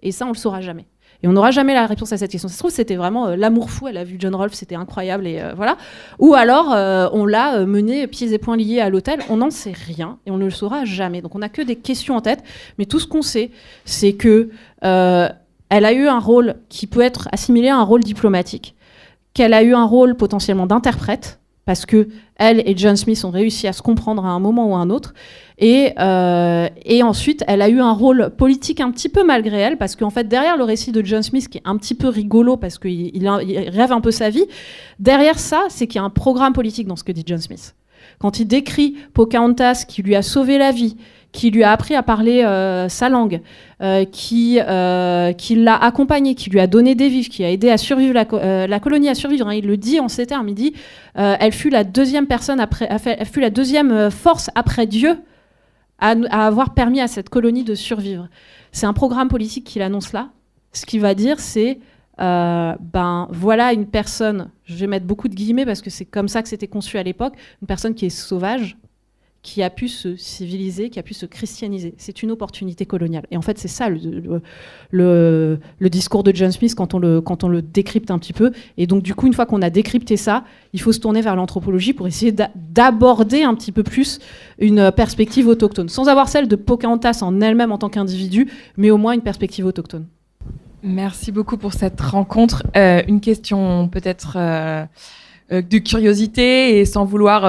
Et ça, on ne le saura jamais. Et on n'aura jamais la réponse à cette question. Ça se trouve, c'était vraiment l'amour fou. Elle a vu John Rolfe, c'était incroyable. Et voilà. Ou alors, on l'a menée pieds et poings liés à l'hôtel. On n'en sait rien et on ne le saura jamais. Donc, on n'a que des questions en tête. Mais tout ce qu'on sait, c'est que elle a eu un rôle qui peut être assimilé à un rôle diplomatique, qu'elle a eu un rôle potentiellement d'interprète, parce que elle et John Smith ont réussi à se comprendre à un moment ou à un autre. Et ensuite, elle a eu un rôle politique un petit peu malgré elle, parce qu'en fait, derrière le récit de John Smith, qui est un petit peu rigolo, parce qu'il rêve un peu sa vie, derrière ça, c'est qu'il y a un programme politique dans ce que dit John Smith. Quand il décrit Pocahontas, qui lui a sauvé la vie, qui lui a appris à parler sa langue, qui l'a accompagné, qui lui a donné des vivres, qui a aidé à survivre la colonie à survivre. Hein, il le dit en ces termes. Il dit elle fut la deuxième elle fut la deuxième force après Dieu à avoir permis à cette colonie de survivre. C'est un programme politique qu'il annonce là. Ce qu'il va dire, c'est voilà une personne. Je vais mettre beaucoup de guillemets parce que c'est comme ça que c'était conçu à l'époque. Une personne qui est sauvage, qui a pu se civiliser, qui a pu se christianiser. C'est une opportunité coloniale. Et en fait, c'est ça le discours de John Smith quand on le décrypte un petit peu. Et donc, du coup, une fois qu'on a décrypté ça, il faut se tourner vers l'anthropologie pour essayer d'aborder un petit peu plus une perspective autochtone, sans avoir celle de Pocahontas en elle-même en tant qu'individu, mais au moins une perspective autochtone. Merci beaucoup pour cette rencontre. Une question peut-être de curiosité et sans vouloir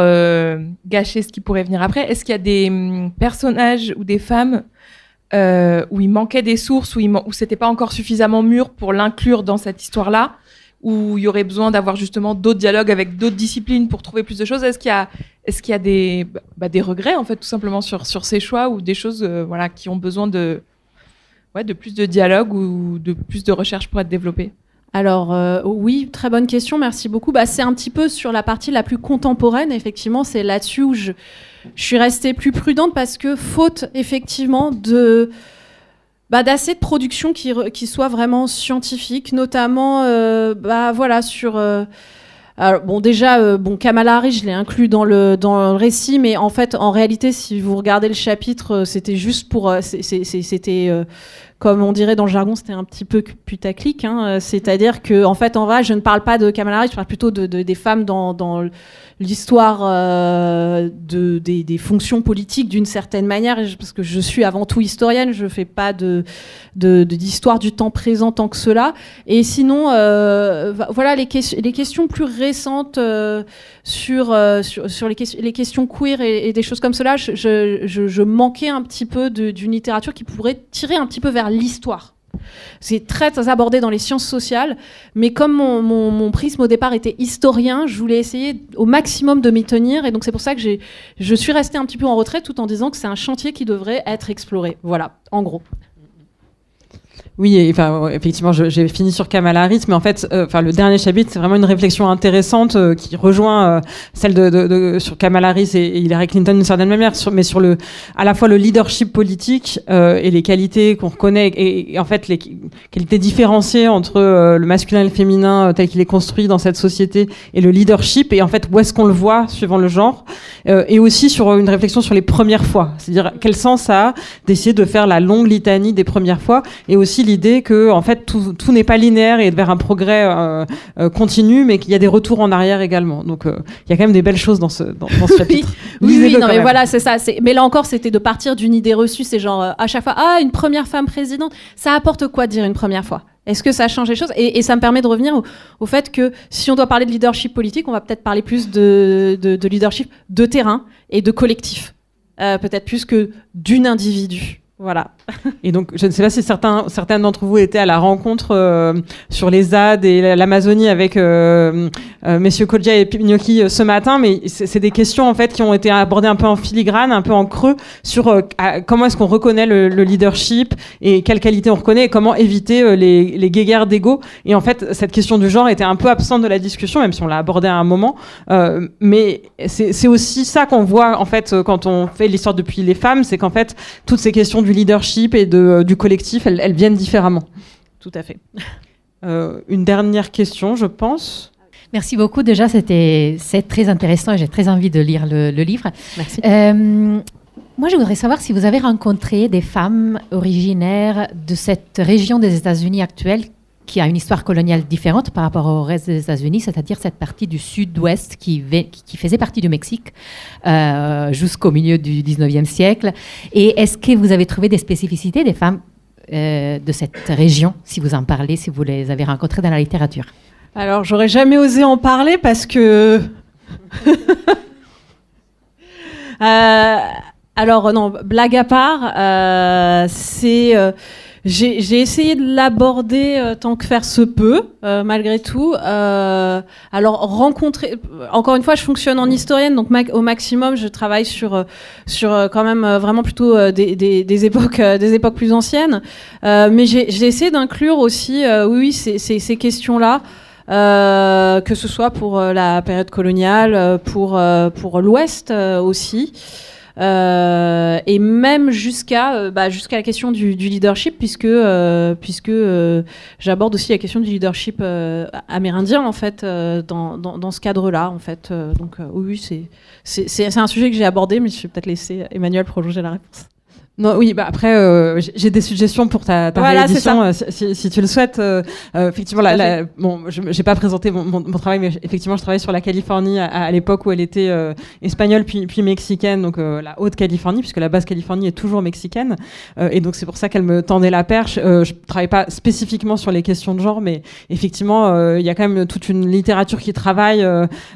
gâcher ce qui pourrait venir après. Est-ce qu'il y a des personnages ou des femmes où il manquait des sources, où c'était pas encore suffisamment mûr pour l'inclure dans cette histoire-là, où il y aurait besoin d'avoir justement d'autres dialogues avec d'autres disciplines pour trouver plus de choses? Est-ce qu'il y a des regrets, en fait, tout simplement sur ces choix, ou des choses qui ont besoin de plus de dialogue ou de plus de recherche pour être développées? Alors oui, très bonne question, merci beaucoup. C'est un petit peu sur la partie la plus contemporaine, effectivement, c'est là-dessus où je suis restée plus prudente parce que faute effectivement d'assez de production qui soit vraiment scientifique, notamment sur... Alors, Kamala Harris, je l'ai inclus dans le récit, mais en fait, en réalité, si vous regardez le chapitre, c'était juste pour... comme on dirait dans le jargon, c'était un petit peu putaclic. Hein, c'est-à-dire que, en fait, en vrai, je ne parle pas de Kamala Harris, je parle plutôt des femmes dans l'histoire des fonctions politiques d'une certaine manière, parce que je suis avant tout historienne, je ne fais pas d'histoire du temps présent tant que cela. Et sinon, les questions plus récentes sur les questions queer et des choses comme cela, je manquais un petit peu d'une littérature qui pourrait tirer un petit peu vers l'histoire. C'est très abordé dans les sciences sociales, mais comme mon prisme au départ était historien, je voulais essayer au maximum de m'y tenir, et donc c'est pour ça que je suis restée un petit peu en retrait, tout en disant que c'est un chantier qui devrait être exploré. Voilà, en gros. Oui, effectivement, j'ai fini sur Kamala Harris, mais en fait, le dernier chapitre, c'est vraiment une réflexion intéressante qui rejoint celle sur Kamala Harris et Hillary Clinton d'une certaine manière, mais sur à la fois le leadership politique et les qualités qu'on reconnaît, et en fait les qualités différenciées entre le masculin et le féminin tel qu'il est construit dans cette société et le leadership, et en fait où est-ce qu'on le voit suivant le genre, et aussi sur une réflexion sur les premières fois, c'est-à-dire quel sens ça a d'essayer de faire la longue litanie des premières fois, et aussi aussi l'idée que en fait tout n'est pas linéaire et vers un progrès continu, mais qu'il y a des retours en arrière également. Donc il y a quand même des belles choses dans ce chapitre. Oui, non, mais voilà, c'est ça. Mais là encore, c'était de partir d'une idée reçue. C'est genre à chaque fois, une première femme présidente, ça apporte quoi de dire une première fois? Est-ce que ça change les choses? Et ça me permet de revenir au fait que si on doit parler de leadership politique, on va peut-être parler plus de leadership de terrain et de collectif. Peut-être plus que d'une individu. Voilà. Et donc, je ne sais pas si certains d'entre vous étaient à la rencontre sur les ZAD et l'Amazonie avec messieurs Kodja et Pignocchi ce matin, mais c'est des questions en fait qui ont été abordées un peu en filigrane, un peu en creux sur comment est-ce qu'on reconnaît le leadership et quelles qualités on reconnaît et comment éviter les guéguerres d'ego. Et en fait, cette question du genre était un peu absente de la discussion, même si on l'a abordée à un moment. Mais c'est aussi ça qu'on voit en fait quand on fait l'histoire depuis les femmes, c'est qu'en fait toutes ces questions du leadership et du collectif, elles viennent différemment. Tout à fait. Une dernière question, je pense. Merci beaucoup. Déjà, c'est très intéressant et j'ai très envie de lire le livre. Merci. Moi, je voudrais savoir si vous avez rencontré des femmes originaires de cette région des États-Unis actuelle qui a une histoire coloniale différente par rapport au reste des États-Unis, c'est-à-dire cette partie du sud-ouest qui faisait partie du Mexique jusqu'au milieu du 19e siècle. Et est-ce que vous avez trouvé des spécificités des femmes de cette région, si vous en parlez, si vous les avez rencontrées dans la littérature? Alors, j'aurais jamais osé en parler parce que... alors, non, blague à part, j'ai essayé de l'aborder tant que faire se peut, malgré tout. Alors, rencontrer... Encore une fois, je fonctionne en historienne, donc au maximum, je travaille sur quand même vraiment plutôt des époques plus anciennes. Mais j'ai essayé d'inclure aussi, ces questions-là. Que ce soit pour la période coloniale, pour l'Ouest aussi, et même jusqu'à la question du leadership, puisque j'aborde aussi la question du leadership amérindien en fait dans ce cadre-là en fait. Donc oui, c'est un sujet que j'ai abordé, mais je vais peut-être laisser Emmanuel prolonger la réponse. Non, oui, après, j'ai des suggestions pour ta réédition, si tu le souhaites. Effectivement, j'ai pas présenté mon travail, mais effectivement, je travaillais sur la Californie à l'époque où elle était espagnole puis mexicaine, donc la Haute-Californie, puisque la Basse-Californie est toujours mexicaine, et donc c'est pour ça qu'elle me tendait la perche. Je travaille pas spécifiquement sur les questions de genre, mais effectivement, il y a quand même toute une littérature qui travaille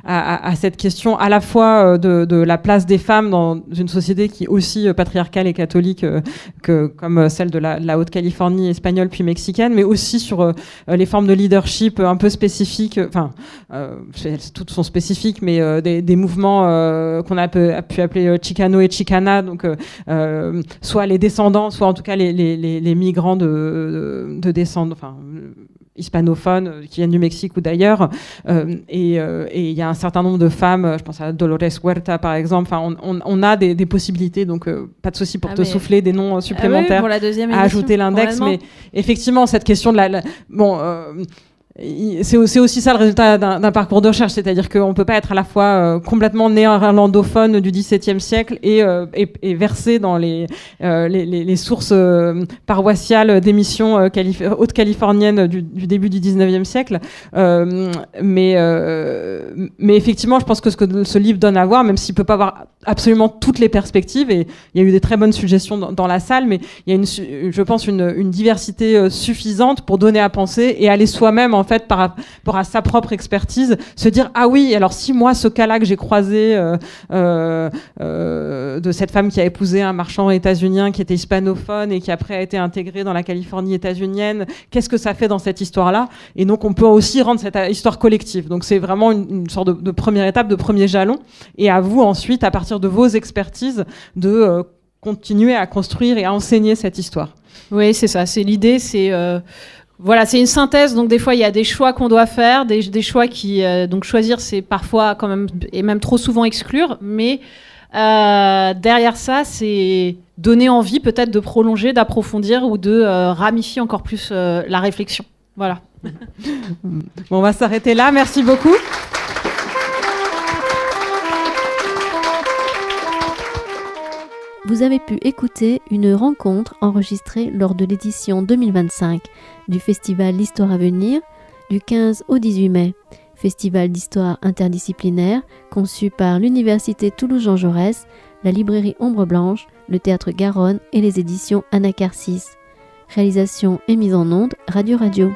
à cette question, à la fois de la place des femmes dans une société qui est aussi patriarcale et catholique, que comme celle de la Haute-Californie espagnole puis mexicaine, mais aussi sur les formes de leadership un peu spécifiques, toutes sont spécifiques, mais des mouvements qu'on a pu appeler Chicano et Chicana, donc soit les descendants, soit en tout cas les migrants de descendants, hispanophones qui viennent du Mexique ou d'ailleurs, et il y a un certain nombre de femmes, je pense à Dolores Huerta par exemple, on a des possibilités, donc pas de souci pour te souffler des noms supplémentaires pour la deuxième à ajouter l'index, mais effectivement cette question de c'est aussi ça le résultat d'un parcours de recherche, c'est-à-dire qu'on ne peut pas être à la fois complètement néerlandophone du XVIIe siècle et versé dans les sources paroissiales d'émissions haute-californiennes du début du XIXe siècle. Mais effectivement, je pense que ce que ce livre donne à voir, même s'il ne peut pas avoir absolument toutes les perspectives, et il y a eu des très bonnes suggestions dans la salle, mais il y a je pense une diversité suffisante pour donner à penser et aller soi-même en fait par rapport à sa propre expertise se dire ah oui, alors si moi ce cas-là que j'ai croisé de cette femme qui a épousé un marchand états-unien qui était hispanophone et qui après a été intégré dans la Californie états-unienne, qu'est-ce que ça fait dans cette histoire-là? Et donc on peut aussi rendre cette histoire collective, donc c'est vraiment une sorte de première étape, de premier jalon, et à vous ensuite à partir de vos expertises de continuer à construire et à enseigner cette histoire. Oui, c'est ça, c'est l'idée, c'est c'est une synthèse, donc des fois il y a des choix qu'on doit faire, des choix qui donc choisir c'est parfois quand même et même trop souvent exclure, mais derrière ça c'est donner envie peut-être de prolonger, d'approfondir ou de ramifier encore plus la réflexion. Voilà. Bon, on va s'arrêter là, merci beaucoup. Vous avez pu écouter une rencontre enregistrée lors de l'édition 2025 du Festival L'Histoire à venir du 15 au 18 mai. Festival d'histoire interdisciplinaire conçu par l'Université Toulouse-Jean Jaurès, la librairie Ombre Blanche, le Théâtre Garonne et les éditions Anacarsis. Réalisation et mise en onde Radio Radio.